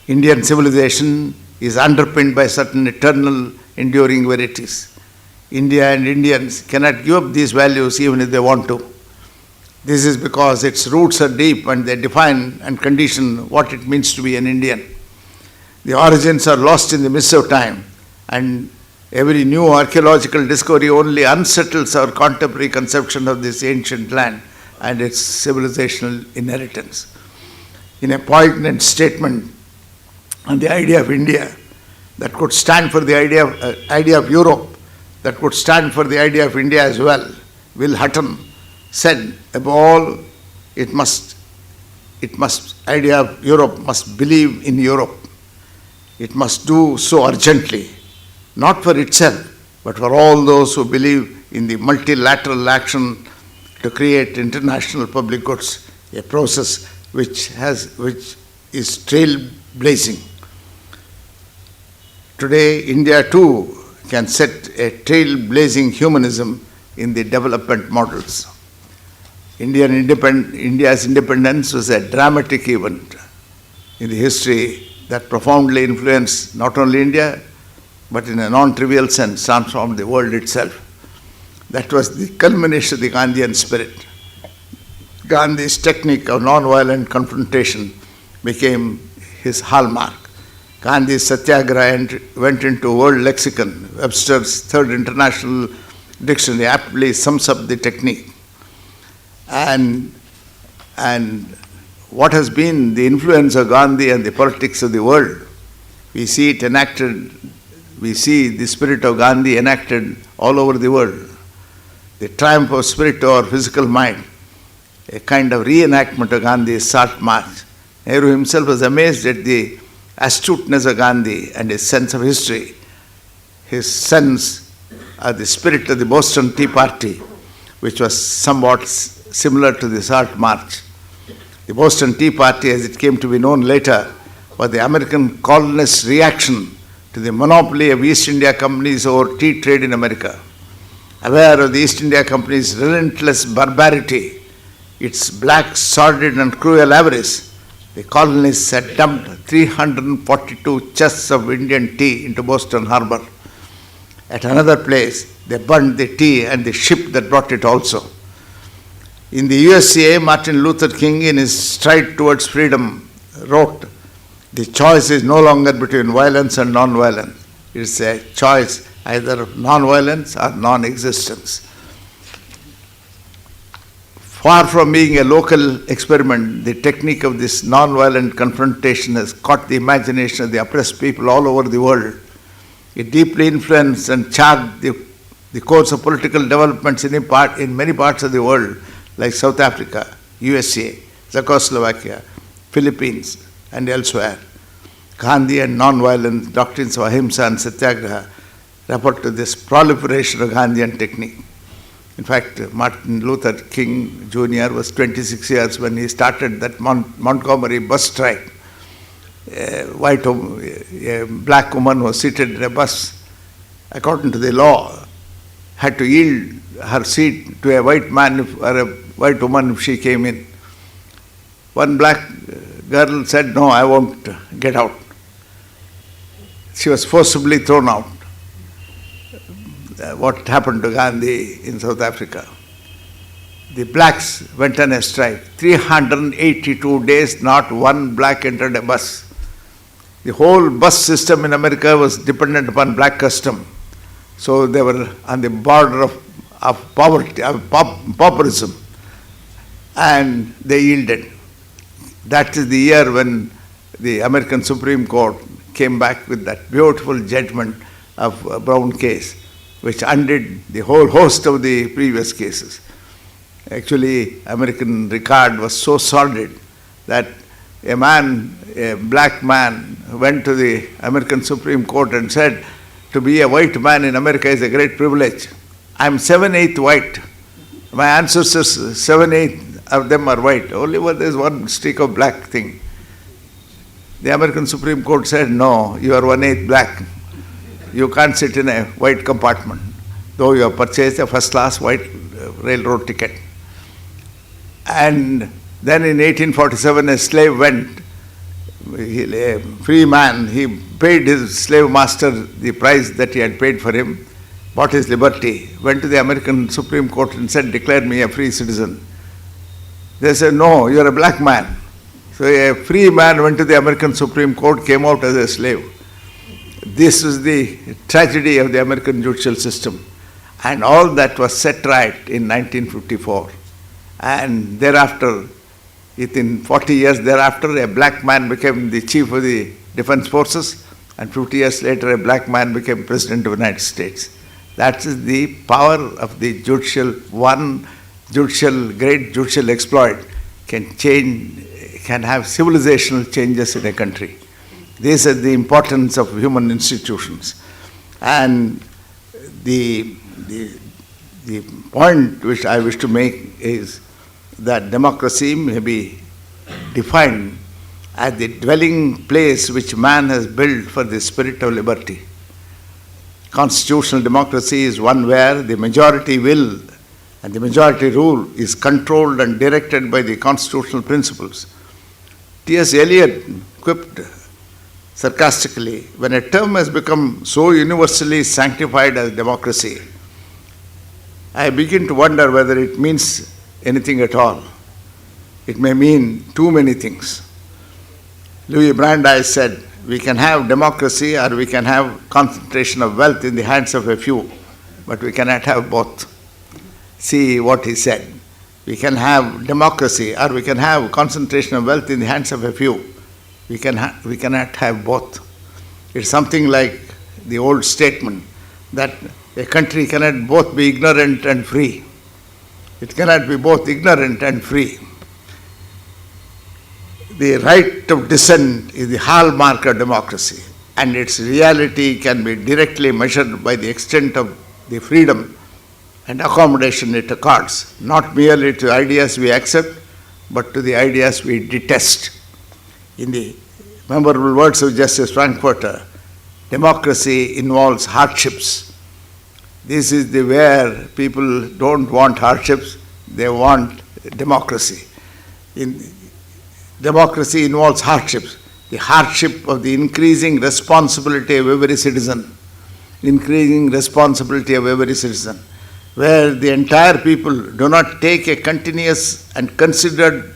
Indian civilization is underpinned by certain eternal, enduring verities. India and Indians cannot give up these values even if they want to. This is because its roots are deep and they define and condition what it means to be an Indian. The origins are lost in the mist of time, and every new archaeological discovery only unsettles our contemporary conception of this ancient land and its civilizational inheritance. In a poignant statement on the idea of India that could stand for the idea of Europe, that could stand for the idea of India as well, Will Hutton said, above all, idea of Europe must believe in Europe. It must do so urgently, not for itself, but for all those who believe in the multilateral action to create international public goods, a process which is trailblazing. Today, India too can set a trailblazing humanism in the development models. India's independence was a dramatic event in the history that profoundly influenced not only India, but in a non-trivial sense transformed the world itself. That was the culmination of the Gandhian spirit. Gandhi's technique of non-violent confrontation became his hallmark. Gandhi's Satyagraha went into world lexicon. Webster's Third International Dictionary aptly sums up the technique. And what has been the influence of Gandhi and the politics of the world, we see it enacted, we see the spirit of Gandhi enacted all over the world. The triumph of spirit over physical mind, a kind of reenactment of Gandhi's Salt March. Nehru himself was amazed at the astuteness of Gandhi and his sense of history, his sense of the spirit of the Boston Tea Party, which was somewhat similar to the Salt March. The Boston Tea Party, as it came to be known later, was the American colonists' reaction to the monopoly of East India Company's over tea trade in America. Aware of the East India Company's relentless barbarity, its black, sordid and cruel avarice, the colonists had dumped 342 chests of Indian tea into Boston Harbor. At another place, they burned the tea and the ship that brought it also. In the USA, Martin Luther King, in his Stride Towards Freedom, wrote, "The choice is no longer between violence and non-violence. It is a choice either of non-violence or non-existence." Far from being a local experiment, the technique of this non-violent confrontation has caught the imagination of the oppressed people all over the world. It deeply influenced and charged the course of political developments in many parts of the world, like South Africa, USA, Czechoslovakia, Philippines, and elsewhere. Gandhi and non-violent doctrines of ahimsa and satyagraha refer to this proliferation of Gandhian technique. In fact, Martin Luther King Jr. was 26 years when he started that Montgomery bus strike. A black woman was seated in a bus, according to the law, had to yield her seat to a white man or a white woman if she came in. One black girl said, "No, I won't get out." She was forcibly thrown out. What happened to Gandhi in South Africa? The blacks went on a strike. 382 days, not one black entered a bus. The whole bus system in America was dependent upon black custom. So they were on the border of poverty, of pauperism. And they yielded. That is the year when the American Supreme Court came back with that beautiful judgment of a Brown case, which undid the whole host of the previous cases. Actually, American record was so sordid that a black man, went to the American Supreme Court and said, "To be a white man in America is a great privilege. I'm 7/8 white. My ancestors, 7/8 of them are white. Only there's one streak of black thing." The American Supreme Court said, "No, you are 1/8 black. You can't sit in a white compartment, though you have purchased a first-class white railroad ticket." And then in 1847, a slave went, a free man, he paid his slave master the price that he had paid for him, bought his liberty, went to the American Supreme Court and said, "Declare me a free citizen." They said, no, you're a black man. So a free man went to the American Supreme Court, came out as a slave. This is the tragedy of the American judicial system. And all that was set right in 1954. And thereafter, within 40 years thereafter, a black man became the chief of the defense forces, and 50 years later a black man became president of the United States. That is the power of the judicial, great judicial exploit can change, can have civilizational changes in a country. This is the importance of human institutions. And the point which I wish to make is that democracy may be defined as the dwelling place which man has built for the spirit of liberty. Constitutional democracy is one where the majority will and the majority rule is controlled and directed by the constitutional principles. T.S. Eliot quipped sarcastically, when a term has become so universally sanctified as democracy, I begin to wonder whether it means anything at all. It may mean too many things. Louis Brandeis said, we can have democracy or we can have concentration of wealth in the hands of a few, but we cannot have both. See what he said. We can have democracy or we can have concentration of wealth in the hands of a few. We cannot have both. It's something like the old statement that a country cannot both be ignorant and free. It cannot be both ignorant and free. The right of dissent is the hallmark of democracy, and its reality can be directly measured by the extent of the freedom and accommodation it accords, not merely to ideas we accept, but to the ideas we detest. In the memorable words of Justice Frankfurter, democracy involves hardships. This is the where people don't want hardships, they want democracy. Democracy involves hardships. The hardship of the increasing responsibility of every citizen, where the entire people do not take a continuous and considered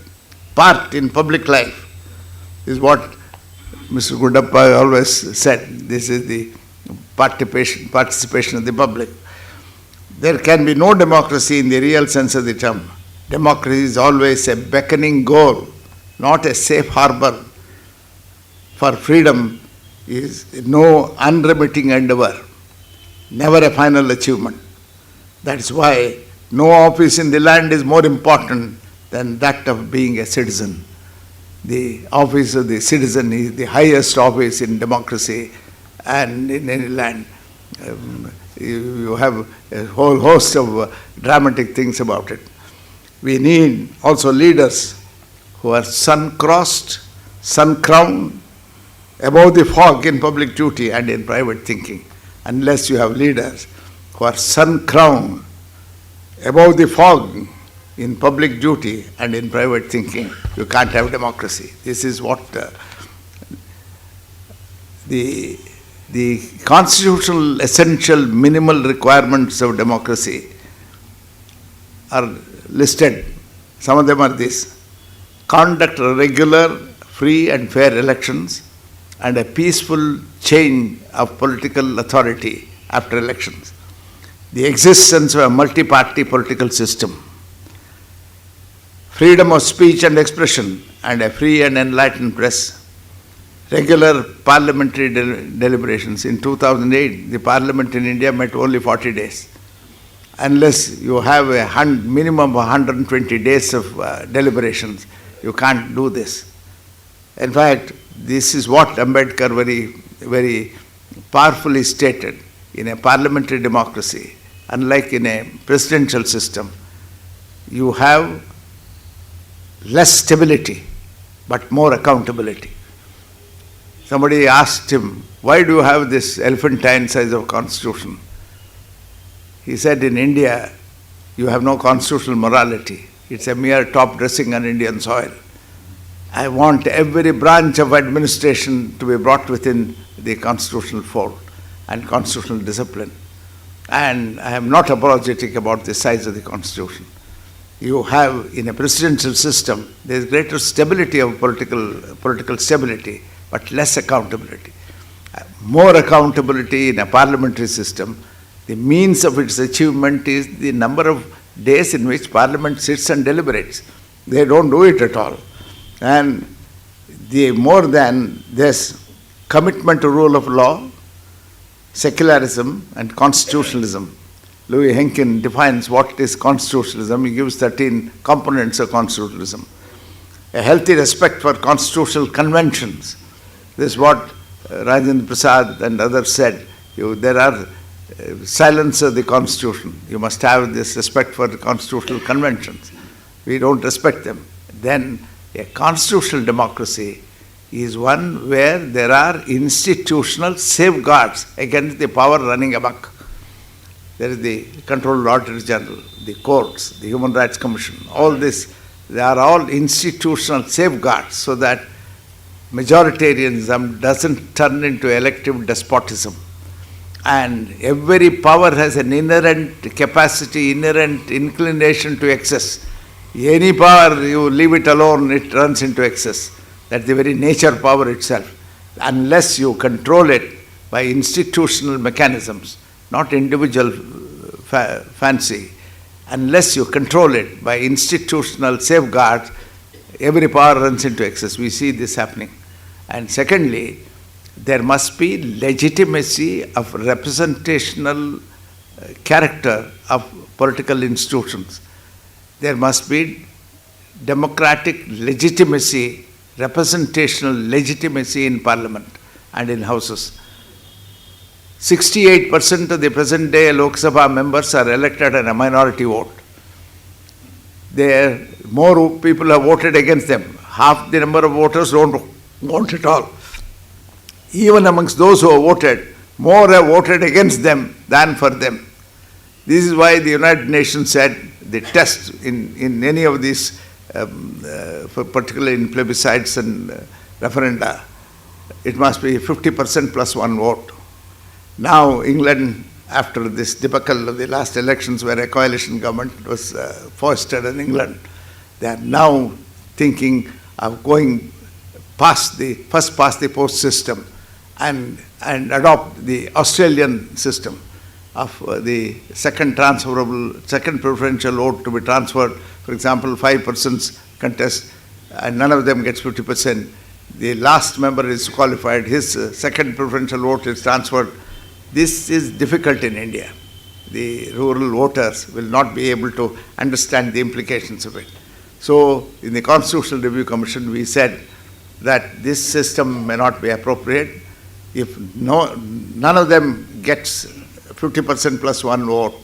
part in public life. This is what Mr. Gundappa always said. This is the participation of the public. There can be no democracy in the real sense of the term. Democracy is always a beckoning goal, not a safe harbor. For freedom is no unremitting endeavor, never a final achievement. That is why no office in the land is more important than that of being a citizen. The office of the citizen is the highest office in democracy and in any land. You have a whole host of dramatic things about it. We need also leaders who are sun-crossed, sun-crowned, above the fog in public duty and in private thinking. Unless you have leaders who are sun-crowned, above the fog in public duty and in private thinking, you can't have democracy. This is what the constitutional essential minimal requirements of democracy are listed. Some of them are this: conduct regular, free and fair elections, and a peaceful change of political authority after elections. The existence of a multi-party political system, freedom of speech and expression, and a free and enlightened press. Regular parliamentary deliberations. In 2008, the parliament in India met only 40 days. Unless you have a minimum of 120 days of deliberations, you can't do this. In fact, this is what Ambedkar very powerfully stated. In a parliamentary democracy, unlike in a presidential system, you have less stability, but more accountability. Somebody asked him, why do you have this elephantine size of constitution? He said, in India, you have no constitutional morality. It's a mere top dressing on Indian soil. I want every branch of administration to be brought within the constitutional fold and constitutional discipline. And I am not apologetic about the size of the constitution. you have in a presidential system, there is greater stability of political stability, but less accountability. More accountability in a parliamentary system. The means of its achievement is the number of days in which Parliament sits and deliberates. They don't do it at all. And the more than this commitment to rule of law, secularism and constitutionalism. Louis Henkin defines what is constitutionalism. He gives 13 components of constitutionalism. A healthy respect for constitutional conventions. This is what Rajendra Prasad and others said. There are silence of the Constitution. You must have this respect for the constitutional conventions. We don't respect them. Then a constitutional democracy is one where there are institutional safeguards against the power running amok. There is the Controlled Auditor General, the courts, the Human Rights Commission, all this, they are all institutional safeguards so that majoritarianism doesn't turn into elective despotism. And every power has an inherent capacity, inherent inclination to excess. Any power, you leave it alone, it runs into excess. That's the very nature of power itself. Unless you control it by institutional mechanisms, not individual fancy, unless you control it by institutional safeguards, every power runs into excess. We see this happening. And secondly, there must be legitimacy of representational character of political institutions. There must be democratic legitimacy, representational legitimacy in Parliament and in houses. 68% of the present day Lok Sabha members are elected on a minority vote. More people have voted against them. Half the number of voters don't want it all. Even amongst those who have voted, more have voted against them than for them. This is why the United Nations said the test in any of these, particularly in plebiscites and referenda, it must be 50% plus one vote. Now England, after this debacle of the last elections where a coalition government was foisted in England, they are now thinking of going past the post system and adopt the Australian system of the second preferential vote to be transferred. For example, 5 persons contest and none of them gets 50%. The last member is qualified, his second preferential vote is transferred. This is difficult in India. The rural voters will not be able to understand the implications of it. So, in the Constitutional Review Commission, we said that this system may not be appropriate. If none of them gets 50% plus one vote,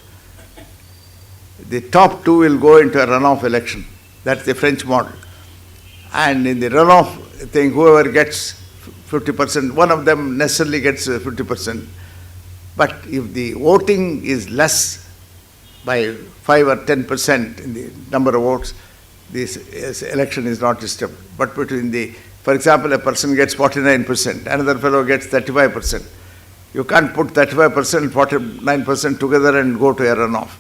the top two will go into a runoff election. That's the French model. And in the runoff thing, whoever gets 50%, one of them necessarily gets 50%. But if the voting is less by 5 or 10% in the number of votes, this election is not disturbed. But for example, a person gets 49%, another fellow gets 35%. You can't put 35%, 49% together and go to a runoff.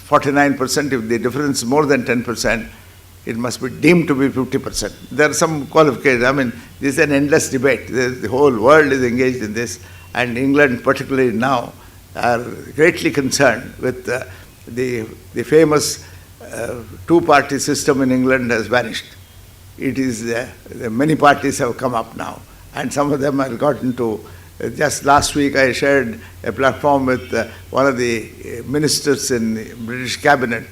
49%, if the difference is more than 10%, it must be deemed to be 50%. There are some qualifications. I mean, this is an endless debate. The whole world is engaged in this. And England, particularly now, are greatly concerned with the famous two-party system in England has vanished. It is, many parties have come up now, and some of them have got into, just last week I shared a platform with one of the ministers in the British cabinet,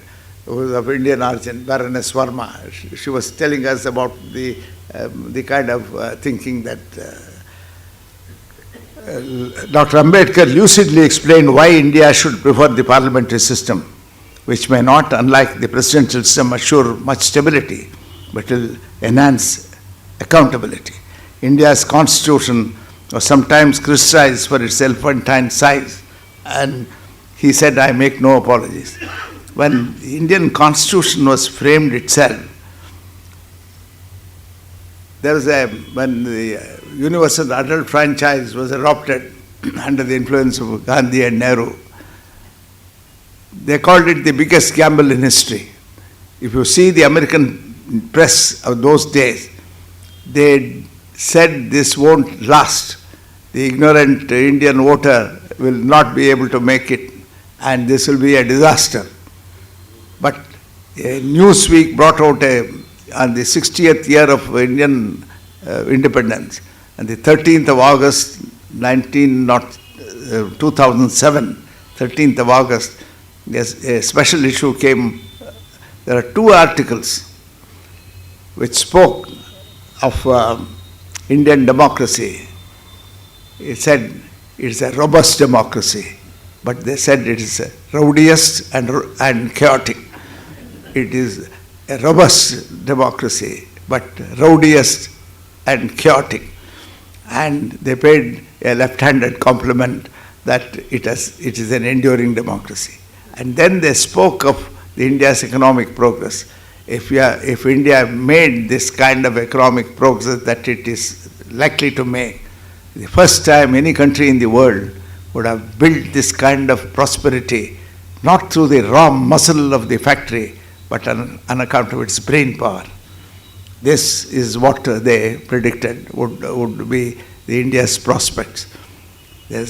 who was of Indian origin, Baroness Verma. She was telling us about the kind of thinking that Dr. Ambedkar lucidly explained why India should prefer the parliamentary system, which may not, unlike the presidential system, assure much stability, but will enhance accountability. India's constitution was sometimes criticized for its elephantine size, and he said, I make no apologies. When the Indian constitution was framed itself, when the universal adult franchise was adopted under the influence of Gandhi and Nehru, they called it the biggest gamble in history. if you see the American press of those days, they said this won't last. The ignorant Indian voter will not be able to make it, and this will be a disaster. But Newsweek brought out on the 60th year of Indian independence, and the 13th of August, 2007, 13th of August, a special issue came. There are 2 articles which spoke of Indian democracy. It said it's a robust democracy, but they said it is rowdiest and chaotic. It is a robust democracy, but rowdiest and chaotic. And they paid a left-handed compliment that it is an enduring democracy. And then they spoke of India's economic progress. If India made this kind of economic progress that it is likely to make, the first time any country in the world would have built this kind of prosperity, not through the raw muscle of the factory, but on account of its brain power. This is what they predicted would be the India's prospects. But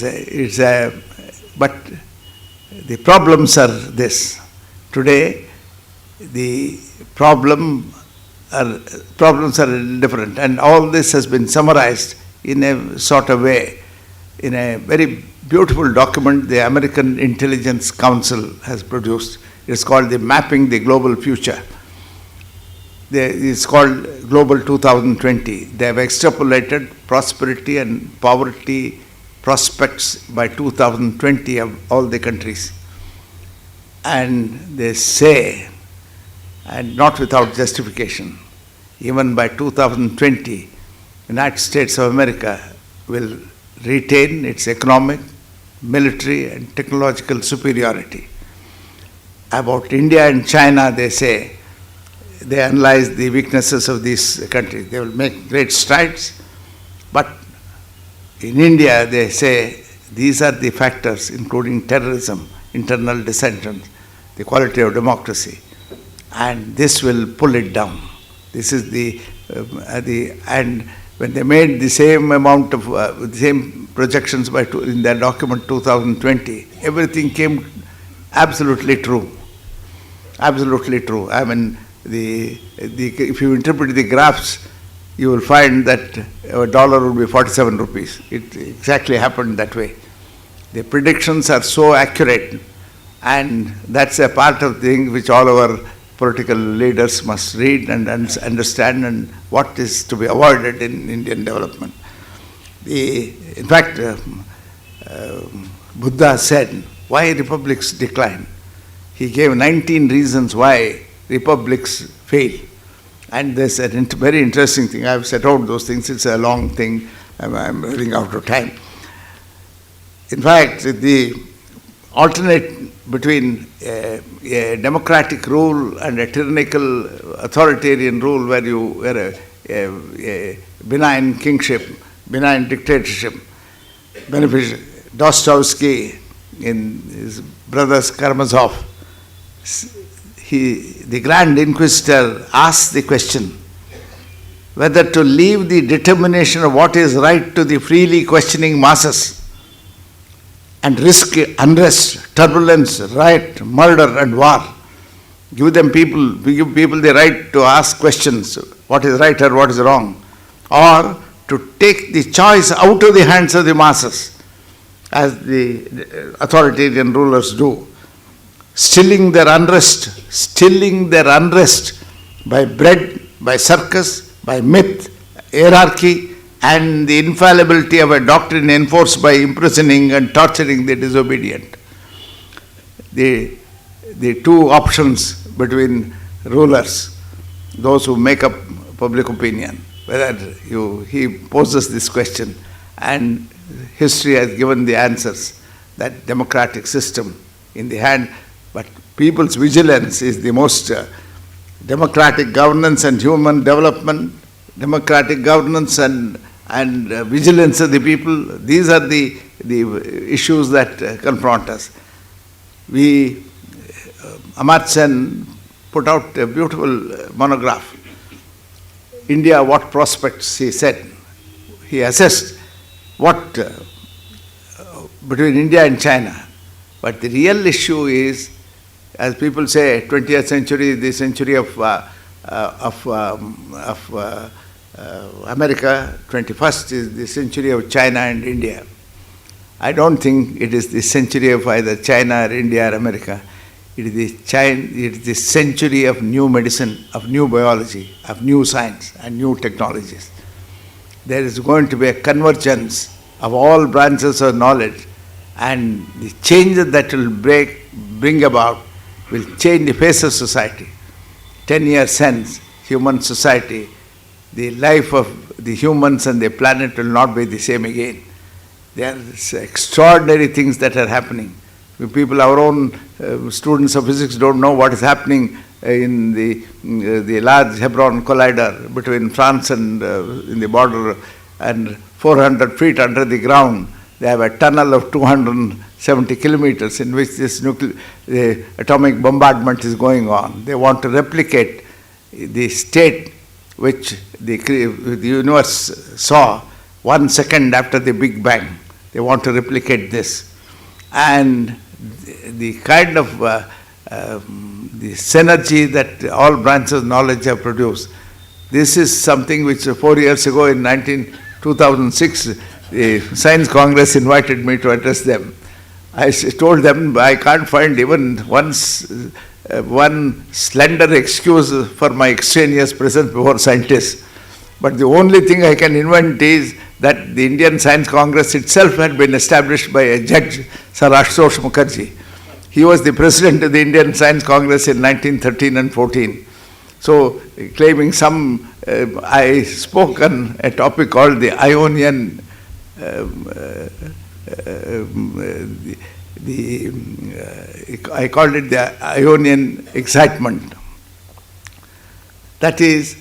the problems are this. Today, the problems are different, and all this has bin summarized in a sort of way in a very beautiful document the American Intelligence Council has produced. It's called the Mapping the Global Future. It's called Global 2020. They have extrapolated prosperity and poverty prospects by 2020 of all the countries. And they say, and not without justification, even by 2020, United States of America will retain its economic, military and technological superiority. About India and China, they say, they analyze the weaknesses of these countries. They will make great strides, but in India, they say, these are the factors, including terrorism, internal dissensions, the quality of democracy, and this will pull it down. This is and when they made the same amount of, the same projections in their document 2020, everything came absolutely true. Absolutely true. I mean, if you interpret the graphs, you will find that a dollar will be 47 rupees. It exactly happened that way. The predictions are so accurate, and that's a part of the thing which all our political leaders must read and understand, and what is to be avoided in Indian development. In fact, Buddha said, why republics decline? He gave 19 reasons why republics fail. And there's a very interesting thing. I've set out those things. It's a long thing. I'm running out of time. In fact, the alternate between a democratic rule and a tyrannical authoritarian rule where a benign kingship, benign dictatorship, beneficial. Dostoevsky, in his Brothers Karamazov, the Grand Inquisitor asked the question whether to leave the determination of what is right to the freely questioning masses and risk unrest, turbulence, riot, murder and war. Give people the right to ask questions, what is right or what is wrong, or to take the choice out of the hands of the masses, as the authoritarian rulers do, stilling their unrest by bread, by circus, by myth, hierarchy, and the infallibility of a doctrine enforced by imprisoning and torturing the disobedient. The two options between rulers, those who make up public opinion, he poses this question, and history has given the answers, that democratic system in the hand, but people's vigilance is the most democratic governance and human development, democratic governance and vigilance of the people. These are the issues that confront us. Amartya Sen put out a beautiful monograph. India, what prospects, he said. He assessed what between India and China. But the real issue is, as people say, 20th century is the century of America, 21st is the century of China and India. I don't think it is the century of either China or India or America. It is the century of new medicine, of new biology, of new science and new technologies. There is going to be a convergence of all branches of knowledge, and the changes that will bring about will change the face of society. 10 years hence, human society, the life of the humans and the planet will not be the same again. There are extraordinary things that are happening. People, our own students of physics don't know what is happening in the Large Hadron Collider between France and in the border, and 400 feet under the ground. They have a tunnel of 270 kilometers in which this atomic bombardment is going on. They want to replicate the state which the universe saw 1 second after the Big Bang. They want to replicate this. And the kind of the synergy that all branches of knowledge have produced. This is something which 4 years ago in 2006, the Science Congress invited me to address them. I told them I can't find even one slender excuse for my extraneous presence before scientists. But the only thing I can invent is that the Indian Science Congress itself had been established by a judge, Sir Ashutosh Mukherjee. He was the president of the Indian Science Congress in 1913 and 14. So, claiming I spoke on a topic called the Ionian, I called it the Ionian excitement. That is,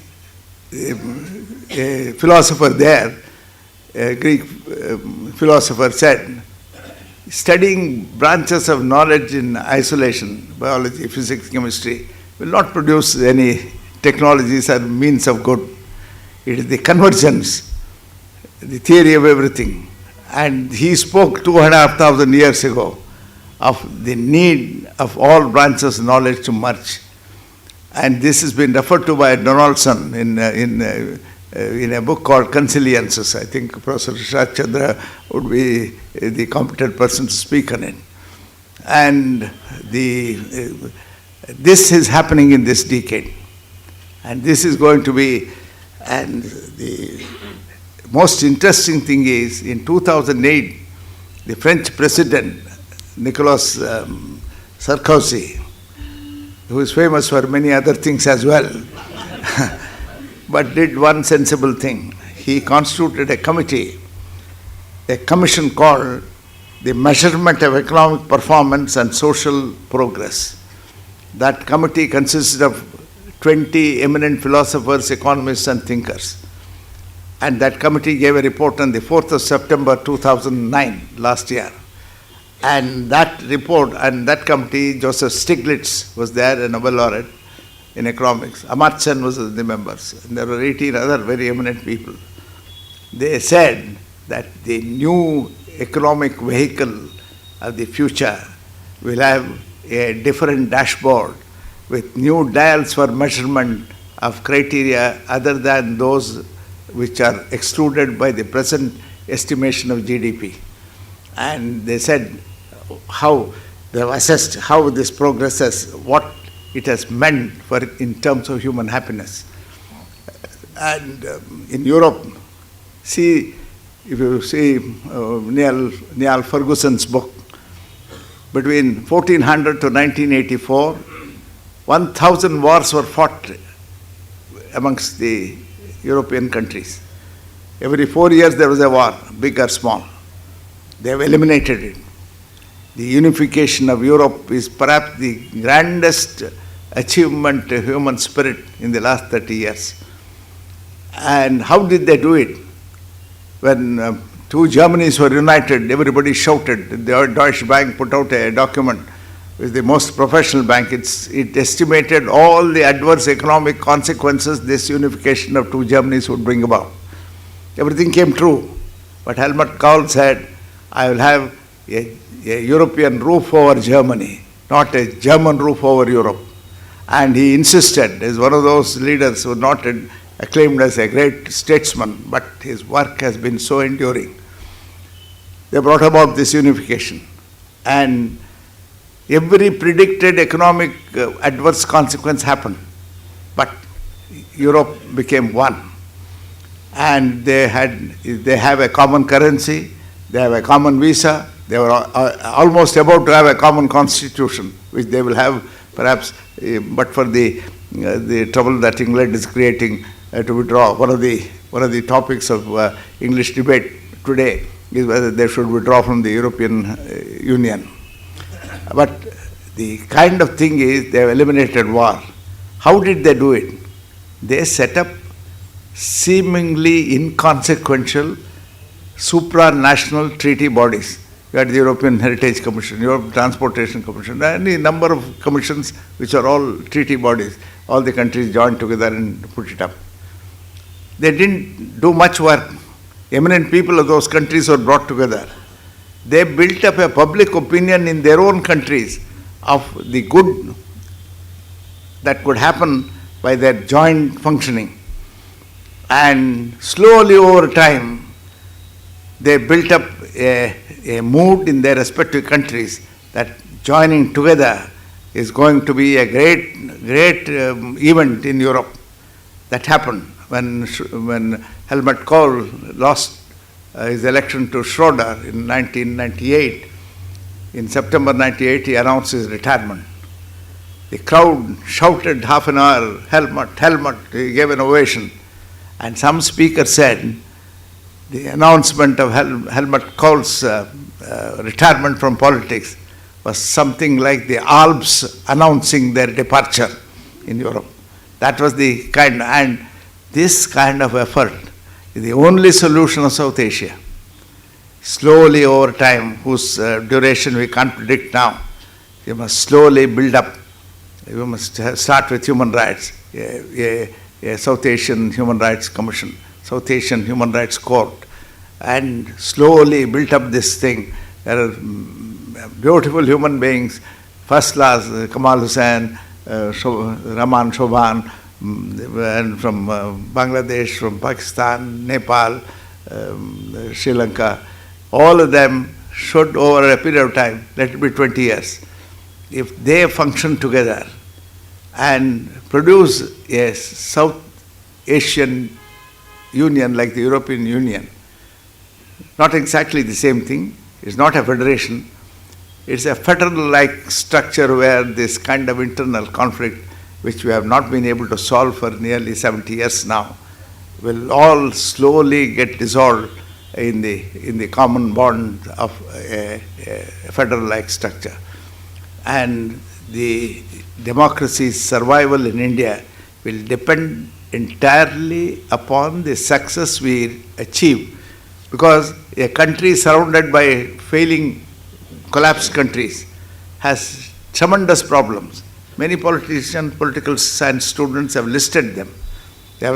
a philosopher there, a Greek philosopher said, studying branches of knowledge in isolation, biology, physics, chemistry, will not produce any technologies or means of good. It is the convergence, the theory of everything. And he spoke 2,500 years ago of the need of all branches of knowledge to merge. And this has been referred to by Donaldson in a book called Consiliences. I think Professor Rishad Chandra would be the competent person to speak on it. And this is happening in this decade. And this is going to be, and the most interesting thing is, in 2008, the French president, Nicolas Sarkozy, who is famous for many other things as well, but did one sensible thing. He constituted a committee, a commission called the Measurement of Economic Performance and Social Progress. That committee consisted of 20 eminent philosophers, economists and thinkers. And that committee gave a report on the 4th of September 2009, last year. And that report and that committee, Joseph Stiglitz was there, a Nobel laureate in economics. Amartya Sen was the members. And there were 18 other very eminent people. They said that the new economic vehicle of the future will have a different dashboard with new dials for measurement of criteria other than those which are excluded by the present estimation of GDP. And they said how they have assessed how this progresses, what it has meant for in terms of human happiness. And in Europe, if you see Niall Ferguson's book, between 1400 to 1984, 1,000 wars were fought amongst the European countries. Every 4 years there was a war, big or small. They have eliminated it. The unification of Europe is perhaps the grandest achievement of human spirit in the last 30 years. And how did they do it? When two Germanys were united, everybody shouted. The Deutsche Bank put out a document is the most professional bank. It estimated all the adverse economic consequences this unification of two Germanys would bring about. Everything came true. But Helmut Kohl said, I will have a European roof over Germany, not a German roof over Europe. And he insisted, is one of those leaders who are not acclaimed as a great statesman, but his work has been so enduring. They brought about this unification. And every predicted economic adverse consequence happened. But Europe became one. And they have a common currency, they have a common visa, they were almost about to have a common constitution, which they will have perhaps, but for the trouble that England is creating to withdraw. One of the topics of English debate today is whether they should withdraw from the European Union. But the kind of thing is they have eliminated war. How did they do it? They set up seemingly inconsequential supranational treaty bodies. You had the European Heritage Commission, European Transportation Commission, any number of commissions which are all treaty bodies. All the countries joined together and put it up. They didn't do much work. Eminent people of those countries were brought together. They built up a public opinion in their own countries of the good that could happen by their joint functioning. And slowly over time, they built up a mood in their respective countries that joining together is going to be a great event in Europe. That happened when Helmut Kohl lost his election to Schroeder in 1998. In September 1998, he announced his retirement. The crowd shouted half an hour, Helmut, Helmut. He gave an ovation. And some speaker said, the announcement of Helmut Kohl's retirement from politics was something like the Alps announcing their departure in Europe. That was the kind, and this kind of effort is the only solution of South Asia. Slowly over time, whose duration we can't predict now, you must slowly build up. You must start with human rights, a South Asian Human Rights Commission, South Asian Human Rights Court, and slowly built up this thing. There are beautiful human beings, first class, Kamal Hussain, Raman Shoban, and from Bangladesh, from Pakistan, Nepal, Sri Lanka. All of them should, over a period of time, let it be 20 years, if they function together and produce a South Asian Union like the European Union, not exactly the same thing, it's not a federation, it's a federal-like structure where this kind of internal conflict, which we have not been able to solve for nearly 70 years now, will all slowly get dissolved in the common bond of a federal-like structure. And the democracy's survival in India will depend entirely upon the success we achieve, because a country surrounded by failing, collapsed countries has tremendous problems. Many politicians, political science students have listed them.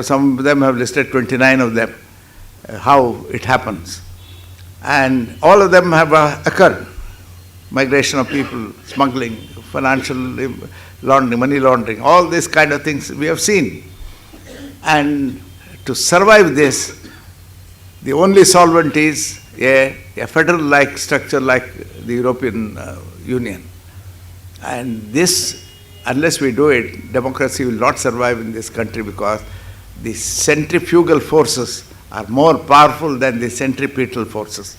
Some of them have listed 29 of them, how it happens. And all of them have occurred. Migration of people, smuggling, financial laundering, money laundering, all these kind of things we have seen. And to survive this, the only solvent is a federal-like structure like the European Union. And this, unless we do it, democracy will not survive in this country, because the centrifugal forces are more powerful than the centripetal forces.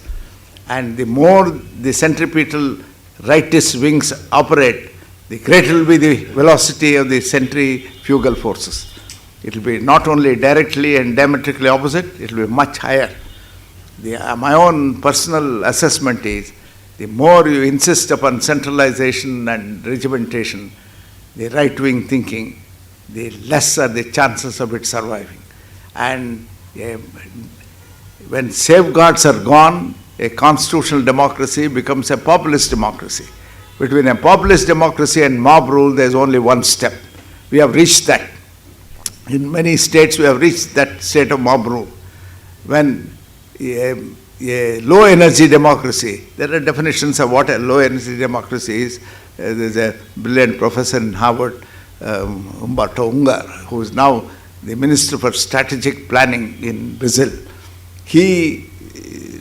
And the more the centripetal rightist wings operate, the greater will be the velocity of the centrifugal forces. It will be not only directly and diametrically opposite, it will be much higher. My own personal assessment is, the more you insist upon centralization and regimentation, the right-wing thinking, the less are the chances of it surviving. And when safeguards are gone, a constitutional democracy becomes a populist democracy. Between a populist democracy and mob rule, there is only one step. We have reached that. In many states, we have reached that state of mob rule. When a low-energy democracy, there are definitions of what a low-energy democracy is. There's a brilliant professor in Harvard, Hon'ble, who is now the Minister for Strategic Planning in Brazil. He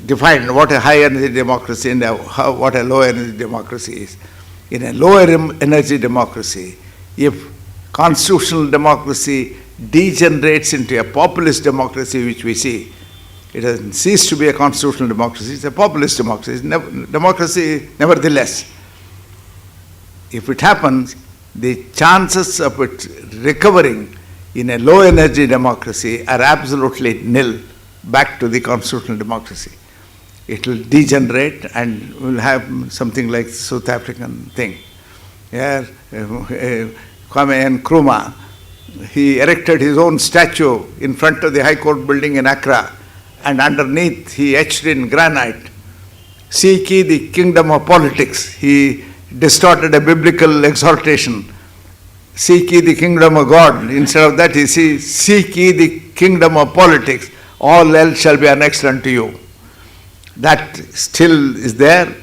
defined what a high-energy democracy and what a low-energy democracy is. In a low-energy democracy, if constitutional democracy degenerates into a populist democracy, which we see, it has ceased to be a constitutional democracy, it's a populist democracy. It's democracy nevertheless. If it happens, the chances of it recovering in a low-energy democracy are absolutely nil back to the constitutional democracy. It will degenerate and will have something like the South African thing. Yeah, Kwame Nkrumah, he erected his own statue in front of the High Court building in Accra, and underneath he etched in granite, "Seek ye the kingdom of politics." He distorted a biblical exhortation. "Seek ye the kingdom of God." Instead of that, he says, "Seek ye the kingdom of politics. All else shall be annexed unto you." That still is there,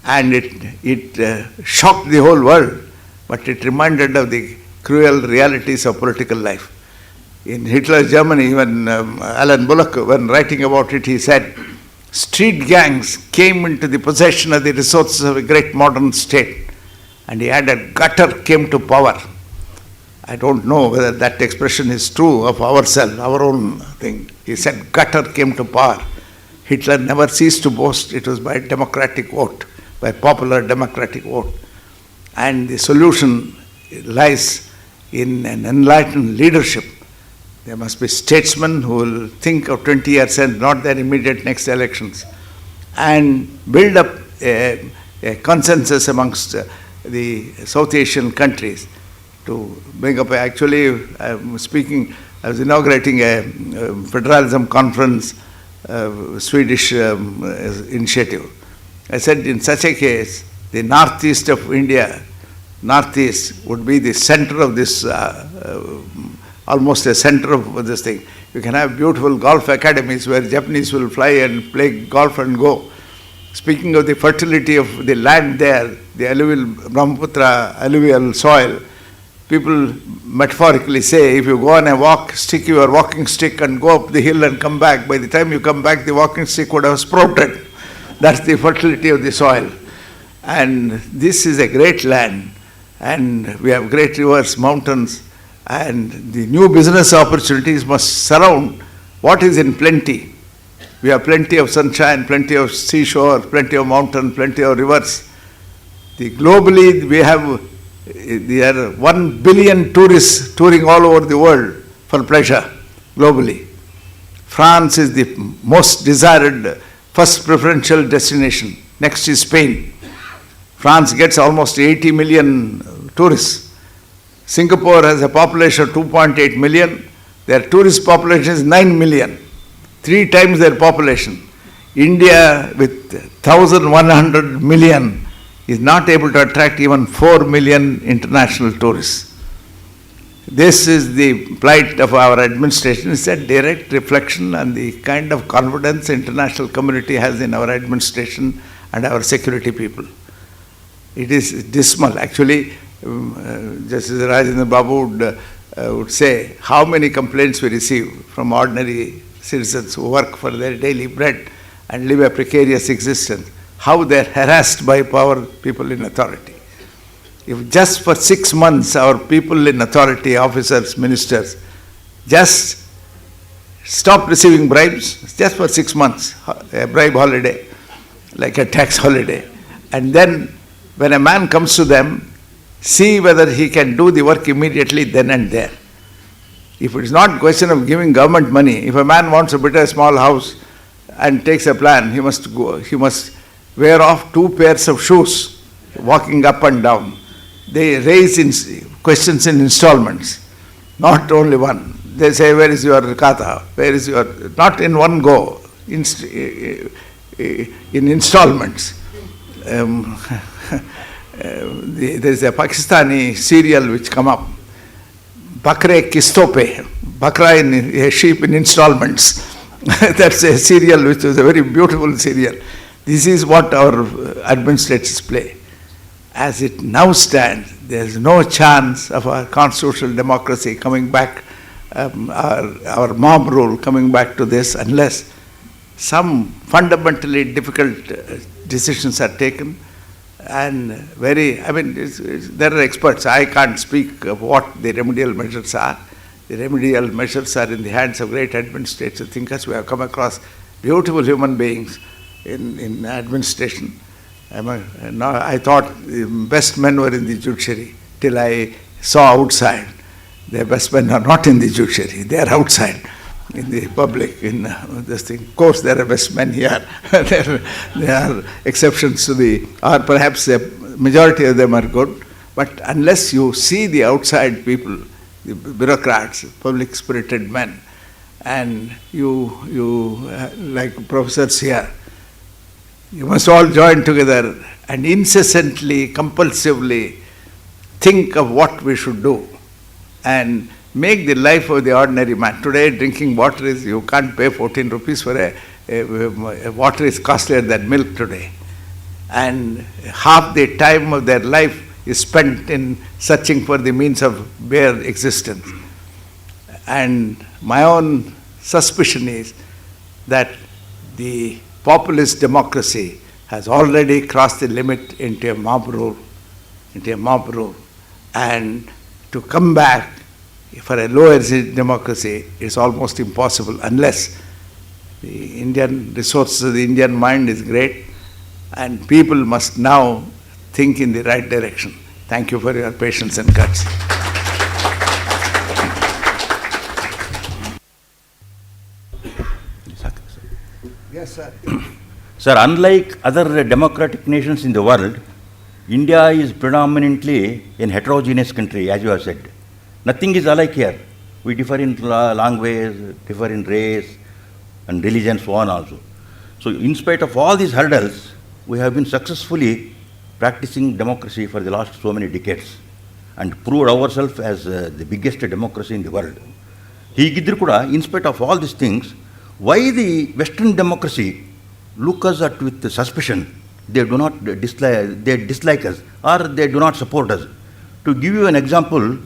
and it shocked the whole world, but it reminded of the cruel realities of political life. In Hitler's Germany, when Alan Bullock, when writing about it, he said, street gangs came into the possession of the resources of a great modern state, and he added, gutter came to power. I don't know whether that expression is true of ourselves, our own thing. He said, gutter came to power. Hitler never ceased to boast it was by democratic vote, by popular democratic vote. And the solution lies in an enlightened leadership. There must be statesmen who will think of 20 years and not their immediate next elections, and build up a consensus amongst the South Asian countries to bring up. Actually, I was inaugurating a federalism conference, Swedish initiative. I said, in such a case, the northeast of India, northeast would be the center of this, almost a center of this thing. You can have beautiful golf academies where Japanese will fly and play golf and go. Speaking of the fertility of the land there, the alluvial Brahmaputra alluvial soil, people metaphorically say, if you go on a walk, stick your walking stick and go up the hill and come back, by the time you come back, the walking stick would have sprouted. That's the fertility of the soil. And this is a great land, and we have great rivers, mountains, and the new business opportunities must surround what is in plenty. We have plenty of sunshine, plenty of seashore, plenty of mountain, plenty of rivers. Globally, there are 1 billion tourists touring all over the world for pleasure, globally. France is the most desired first preferential destination. Next is Spain. France gets almost 80 million tourists. Singapore has a population of 2.8 million. Their tourist population is 9 million, 3 times their population. India, with 1,100 million, is not able to attract even 4 million international tourists. This is the plight of our administration. It's a direct reflection on the kind of confidence the international community has in our administration and our security people. It is dismal. Actually, Justice Rajendra Babu would say how many complaints we receive from ordinary citizens who work for their daily bread and live a precarious existence, how they are harassed by power people in authority. If just for 6 months our people in authority, officers, ministers, just stop receiving bribes, just for 6 months, a bribe holiday, like a tax holiday, and then when a man comes to them, see whether he can do the work immediately then and there. If it is not a question of giving government money, if a man wants to build a small house and takes a plan, he must wear off 2 pairs of shoes, walking up and down. They raise questions in installments, not only one. They say, where is your kata? Where is your... Not in one go, in installments. there's a Pakistani serial which come up, Bakre Kistope, Bakra in a sheep in installments. That's a serial which was a very beautiful serial. This is what our administrators play. As it now stands, there is no chance of our constitutional democracy coming back, our mob rule coming back to this, unless some fundamentally difficult decisions are taken. And there are experts. I can't speak of what the remedial measures are. The remedial measures are in the hands of great administrative thinkers. We have come across beautiful human beings in administration. I thought the best men were in the judiciary till I saw outside. The best men are not in the judiciary, they are outside in the public, in this thing. Of course, there are best men here. There are exceptions to or perhaps the majority of them are good. But unless you see the outside people, the bureaucrats, public-spirited men, and you like professors here, you must all join together and incessantly, compulsively think of what we should do and make the life of the ordinary man. Today, drinking water is, you can't pay 14 rupees for a water is costlier than milk today. And half the time of their life is spent in searching for the means of bare existence. And my own suspicion is that the populist democracy has already crossed the limit into a mob rule, and to come back for a lower democracy is almost impossible unless the Indian resources of the Indian mind is great, and people must now think in the right direction. Thank you for your patience and courtesy. Yes, sir. Sir, unlike other democratic nations in the world, India is predominantly a heterogeneous country, as you have said. Nothing is alike here. We differ in language, differ in race and religion, so on also. So in spite of all these hurdles, we have been successfully practicing democracy for the last so many decades and proved ourselves as the biggest democracy in the world. Higidru kuda, in spite of all these things, why the Western democracy look us at with suspicion? They do not dislike, they dislike us, or they do not support us. To give you an example,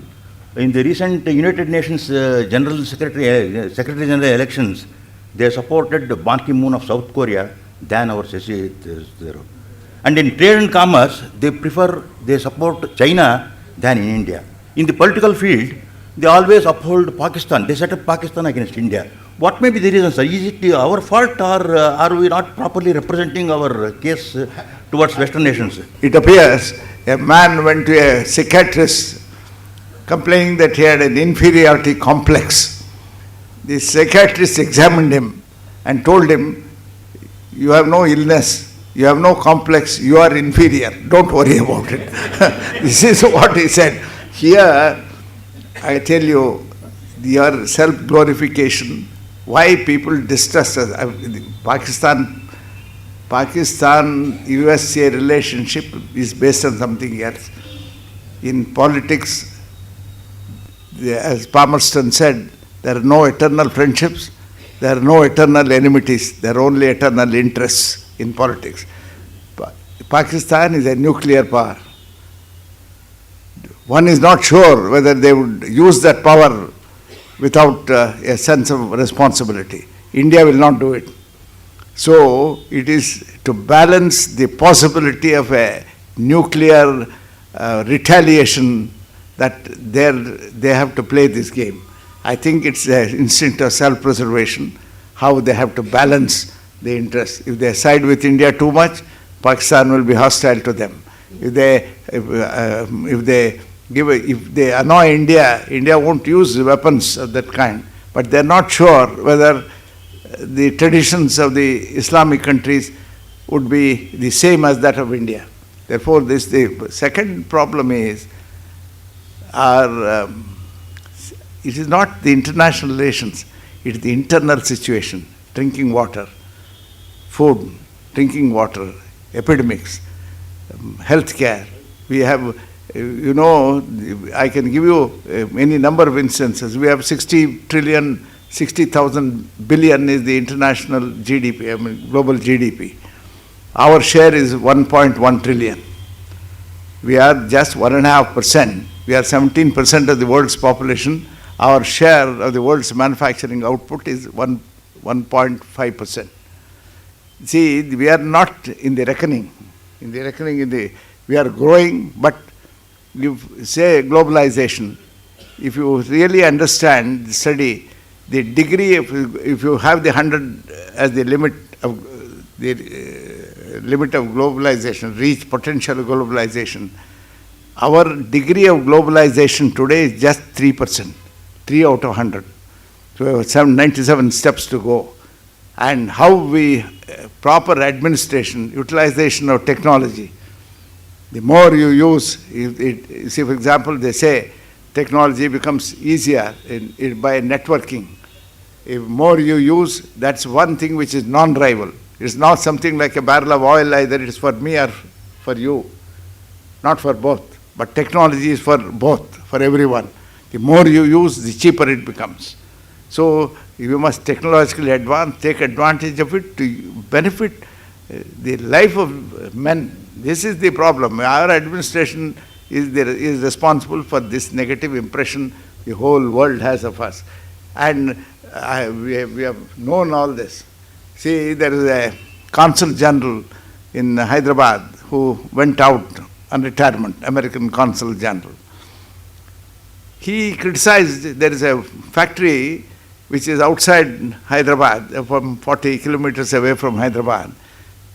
in the recent United Nations General Secretary General elections, they supported Ban Ki-moon of South Korea than our Shashi Tharoor. And in trade and commerce, they support China than in India. In the political field, they always uphold Pakistan. They set up Pakistan against India. What may be the reason, sir? Is it our fault, or are we not properly representing our case towards Western nations? It appears a man went to a psychiatrist complaining that he had an inferiority complex. The psychiatrist examined him and told him, "You have no illness, you have no complex, you are inferior, don't worry about it." This is what he said. Here, I tell you, your self-glorification, why people distrust us. Pakistan-USA relationship is based on something else. In politics, as Palmerston said, there are no eternal friendships, there are no eternal enmities, there are only eternal interests in politics. Pakistan is a nuclear power. One is not sure whether they would use that power without a sense of responsibility. India will not do it. So it is to balance the possibility of a nuclear retaliation that they have to play this game. I think it's an instinct of self-preservation, how they have to balance the interests. If they side with India too much, Pakistan will be hostile to them. If they annoy India, India won't use weapons of that kind. But they're not sure whether the traditions of the Islamic countries would be the same as that of India. Therefore, the second problem is it is not the international relations, it is the internal situation, drinking water, food, drinking water, epidemics, healthcare, We have, you know, I can give you any number of instances. We have 60 trillion, 60,000 billion is the international GDP, I mean global GDP. Our share is 1.1 trillion. We are just 1.5%. We are 17% of the world's population. Our share of the world's manufacturing output is 1.5%. See, we are not in the reckoning. We are growing, but you say globalization. If you really understand, study the degree, if you have the 100 as the limit of globalization, reach potential of globalization, our degree of globalization today is just 3%, 3 out of 100. So we have 97 steps to go. And how we, proper administration, utilization of technology, the more you use, see for example, they say technology becomes easier by networking. If more you use, that's one thing which is non-rival. It's not something like a barrel of oil, either it is for me or for you, not for both. But technology is for both, for everyone. The more you use, the cheaper it becomes. So you must technologically advance, take advantage of it to benefit the life of men. This is the problem. Our administration is responsible for this negative impression the whole world has of us. And we have known all this. See, there is a consul general in Hyderabad who went out on retirement, American consul general. He criticized, there is a factory which is outside Hyderabad, from 40 kilometers away from Hyderabad.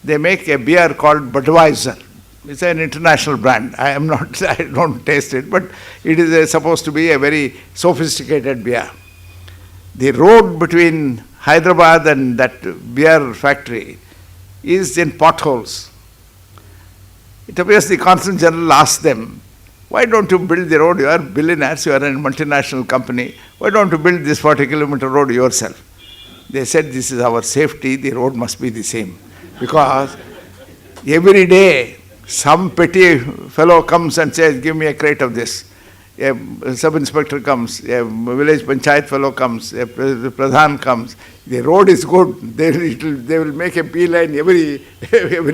They make a beer called Budweiser. It's an international brand. I don't taste it, but it is supposed to be a very sophisticated beer. The road between Hyderabad and that beer factory is in potholes. It appears the consul general asked them, why don't you build the road? You are billionaires, you are a multinational company. Why don't you build this 40-kilometer road yourself? They said, this is our safety, the road must be the same. Because every day, some petty fellow comes and says, give me a crate of this. A sub-inspector comes, a village panchayat fellow comes, a pradhan comes. The road is good. They will make a beeline every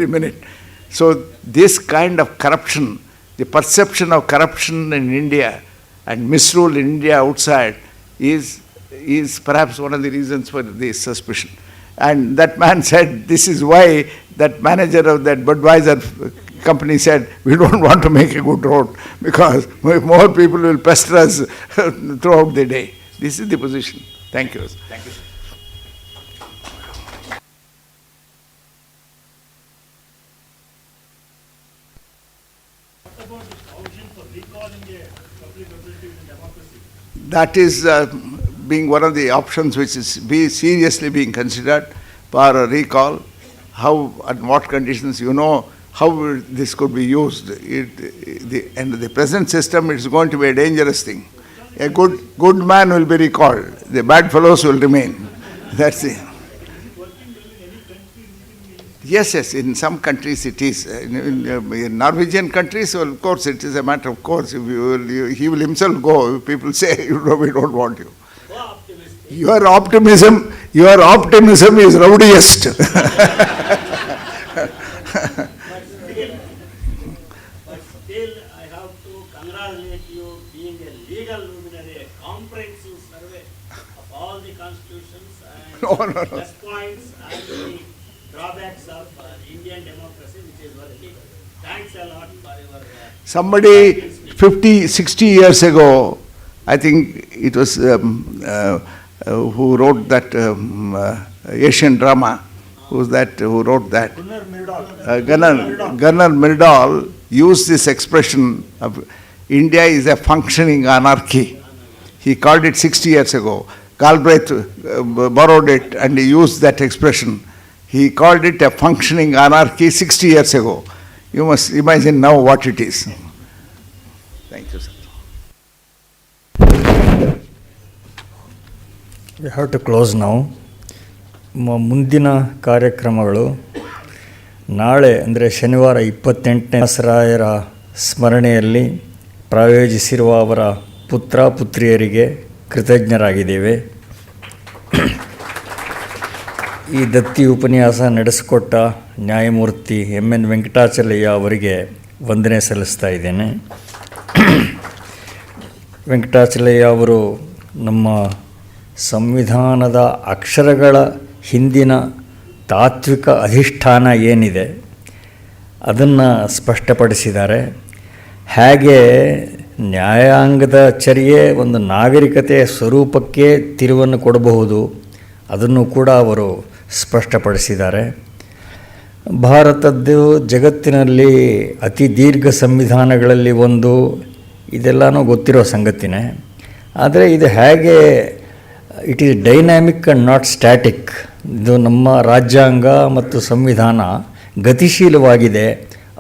minute. So this kind of corruption, the perception of corruption in India and misrule in India outside is perhaps one of the reasons for this suspicion. And that man said, this is why that manager of that Budweiser company said, we don't want to make a good road because more people will pester us throughout the day. This is the position. Thank you. Thank you, sir. What about the provision for recalling a public ability in democracy? That is being one of the options which is seriously being considered for a recall. How and what conditions, you know, how this could be used. And the present system is going to be a dangerous thing. A good man will be recalled. The bad fellows will remain. That's it. Yes, in some countries it is. In Norwegian countries, well, of course, it is a matter of course. He will himself go. If people say, we don't want you. Your optimism is rowdiest. But still, I have to congratulate you being a legal luminary, a comprehensive survey of all the constitutions and plus points and the drawbacks of Indian democracy, which is working. Thanks a lot for your... Somebody 50, 60 years ago, I think it was who wrote that Asian drama. Who's that? Who wrote that? Gunnar Myrdal used this expression of India is a functioning anarchy. He called it 60 years ago. Galbraith borrowed it and he used that expression. He called it a functioning anarchy 60 years ago. You must imagine now what it is. Thank you, sir. We have to close now. ಮುಂದಿನ ಕಾರ್ಯಕ್ರಮಗಳು ನಾಳೆ ಅಂದರೆ ಶನಿವಾರ 28ನೇ ರಾಯರ ಸ್ಮರಣೆಯಲ್ಲಿ ಪ್ರಾಯೋಜಿಸಿರುವ ಅವರ ಪುತ್ರ ಪುತ್ರಿಯರಿಗೆ ಕೃತಜ್ಞರಾಗಿದ್ದೇವೆ. ಈ ದತ್ತಿ ಉಪನ್ಯಾಸ ನಡೆಸಿಕೊಟ್ಟ ನ್ಯಾಯಮೂರ್ತಿ ಎನ್ ವೆಂಕಟಾಚಲಯ್ಯ ಅವರಿಗೆ ವಂದನೆ ಸಲ್ಲಿಸ್ತಾ ಇದ್ದೇನೆ. ವೆಂಕಟಾಚಲಯ್ಯ ಅವರು ನಮ್ಮ ಸಂವಿಧಾನದ ಅಕ್ಷರಗಳ ಹಿಂದಿನ ತಾತ್ವಿಕ ಅಧಿಷ್ಠಾನ ಏನಿದೆ ಅದನ್ನು ಸ್ಪಷ್ಟಪಡಿಸಿದ್ದಾರೆ. ಹೇಗೆ ನ್ಯಾಯಾಂಗದ ಚರ್ಯೆ ಒಂದು ನಾಗರಿಕತೆಯ ಸ್ವರೂಪಕ್ಕೆ ತಿರುವನ್ನು ಕೊಡಬಹುದು ಅದನ್ನು ಕೂಡ ಅವರು ಸ್ಪಷ್ಟಪಡಿಸಿದ್ದಾರೆ. ಭಾರತದ್ದು ಜಗತ್ತಿನಲ್ಲಿ ಅತಿ ದೀರ್ಘ ಸಂವಿಧಾನಗಳಲ್ಲಿ ಒಂದು, ಇದೆಲ್ಲನೂ ಗೊತ್ತಿರೋ ಸಂಗತಿನೇ. ಆದರೆ ಇದು ಹೇಗೆ it is dynamic and not static. ಇದು ನಮ್ಮ ರಾಜ್ಯಾಂಗ ಮತ್ತು ಸಂವಿಧಾನ ಗತಿಶೀಲವಾಗಿದೆ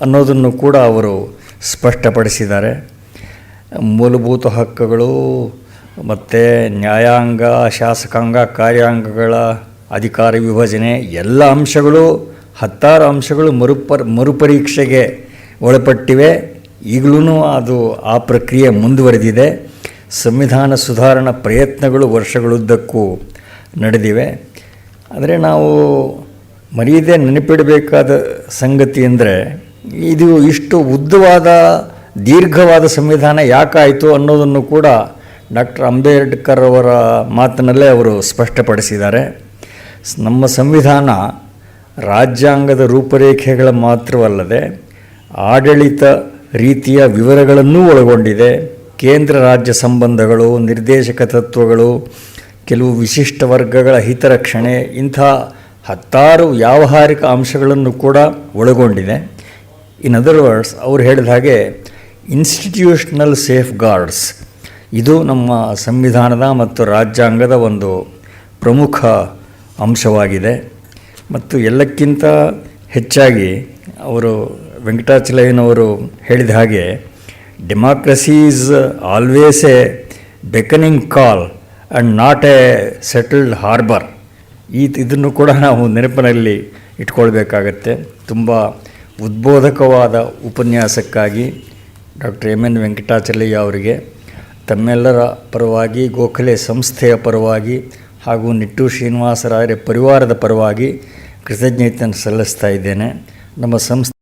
ಅನ್ನೋದನ್ನು ಕೂಡ ಅವರು ಸ್ಪಷ್ಟಪಡಿಸಿದ್ದಾರೆ. ಮೂಲಭೂತ ಹಕ್ಕುಗಳು ಮತ್ತು ನ್ಯಾಯಾಂಗ, ಶಾಸಕಾಂಗ, ಕಾರ್ಯಾಂಗಗಳ ಅಧಿಕಾರ ವಿಭಜನೆ ಎಲ್ಲ ಅಂಶಗಳು, ಹತ್ತಾರು ಅಂಶಗಳು ಮರುಪರೀಕ್ಷೆಗೆ ಒಳಪಟ್ಟಿವೆ. ಈಗಲೂ ಅದು ಆ ಪ್ರಕ್ರಿಯೆ ಮುಂದುವರೆದಿದೆ. ಸಂವಿಧಾನ ಸುಧಾರಣಾ ಪ್ರಯತ್ನಗಳು ವರ್ಷಗಳುದ್ದಕ್ಕೂ ನಡೆದಿವೆ. ಆದರೆ ನಾವು ಮರೆಯದೇ ನೆನಪಿಡಬೇಕಾದ ಸಂಗತಿ ಅಂದರೆ ಇದು ಇಷ್ಟು ಉದ್ದವಾದ ದೀರ್ಘವಾದ ಸಂವಿಧಾನ ಯಾಕಾಯಿತು ಅನ್ನೋದನ್ನು ಕೂಡ ಡಾಕ್ಟರ್ ಅಂಬೇಡ್ಕರ್ ಅವರ ಮಾತಿನಲ್ಲೇ ಅವರು ಸ್ಪಷ್ಟಪಡಿಸಿದ್ದಾರೆ. ನಮ್ಮ ಸಂವಿಧಾನ ರಾಜ್ಯಾಂಗದ ರೂಪರೇಖೆಗಳ ಮಾತ್ರವಲ್ಲದೆ ಆಡಳಿತ ರೀತಿಯ ವಿವರಗಳನ್ನೂ ಒಳಗೊಂಡಿದೆ. ಕೇಂದ್ರ ರಾಜ್ಯ ಸಂಬಂಧಗಳು, ನಿರ್ದೇಶಕ ತತ್ವಗಳು, ಕೆಲವು ವಿಶಿಷ್ಟ ವರ್ಗಗಳ ಹಿತರಕ್ಷಣೆ, ಇಂಥ ಹತ್ತಾರು ವ್ಯಾವಹಾರಿಕ ಅಂಶಗಳನ್ನು ಕೂಡ ಒಳಗೊಂಡಿದೆ. ಇನ್ ಅದರ್ ವರ್ಡ್ಸ್, ಅವರು ಹೇಳಿದ ಹಾಗೆ ಇನ್ಸ್ಟಿಟ್ಯೂಷನಲ್ ಸೇಫ್ ಗಾರ್ಡ್ಸ್ ಇದು ನಮ್ಮ ಸಂವಿಧಾನದ ಮತ್ತು ರಾಜ್ಯಾಂಗದ ಒಂದು ಪ್ರಮುಖ ಅಂಶವಾಗಿದೆ. ಮತ್ತು ಎಲ್ಲಕ್ಕಿಂತ ಹೆಚ್ಚಾಗಿ ಅವರು ವೆಂಕಟಾಚಲಯ್ಯನವರು ಹೇಳಿದ ಹಾಗೆ democracy is always a beckoning call and not a settled harbour. ಇದನ್ನು ಕೂಡ ನಾವು ನೆನಪಿನಲ್ಲಿ ಇಟ್ಕೊಳ್ಬೇಕಾಗತ್ತೆ. ತುಂಬ ಉದ್ಬೋಧಕವಾದ ಉಪನ್ಯಾಸಕ್ಕಾಗಿ ಡಾಕ್ಟರ್ ಎನ್ ವೆಂಕಟಾಚಲಯ್ಯ ಅವರಿಗೆ ತಮ್ಮೆಲ್ಲರ ಪರವಾಗಿ, ಗೋಖಲೆ ಸಂಸ್ಥೆಯ ಪರವಾಗಿ ಹಾಗೂ ನಿಟ್ಟೂರು ಶ್ರೀನಿವಾಸರಾಯರ ಪರಿವಾರದ ಪರವಾಗಿ ಕೃತಜ್ಞತೆಯನ್ನು ಸಲ್ಲಿಸ್ತಾ ಇದ್ದೇನೆ. ನಮ್ಮ ಸಂಸ್ಥೆ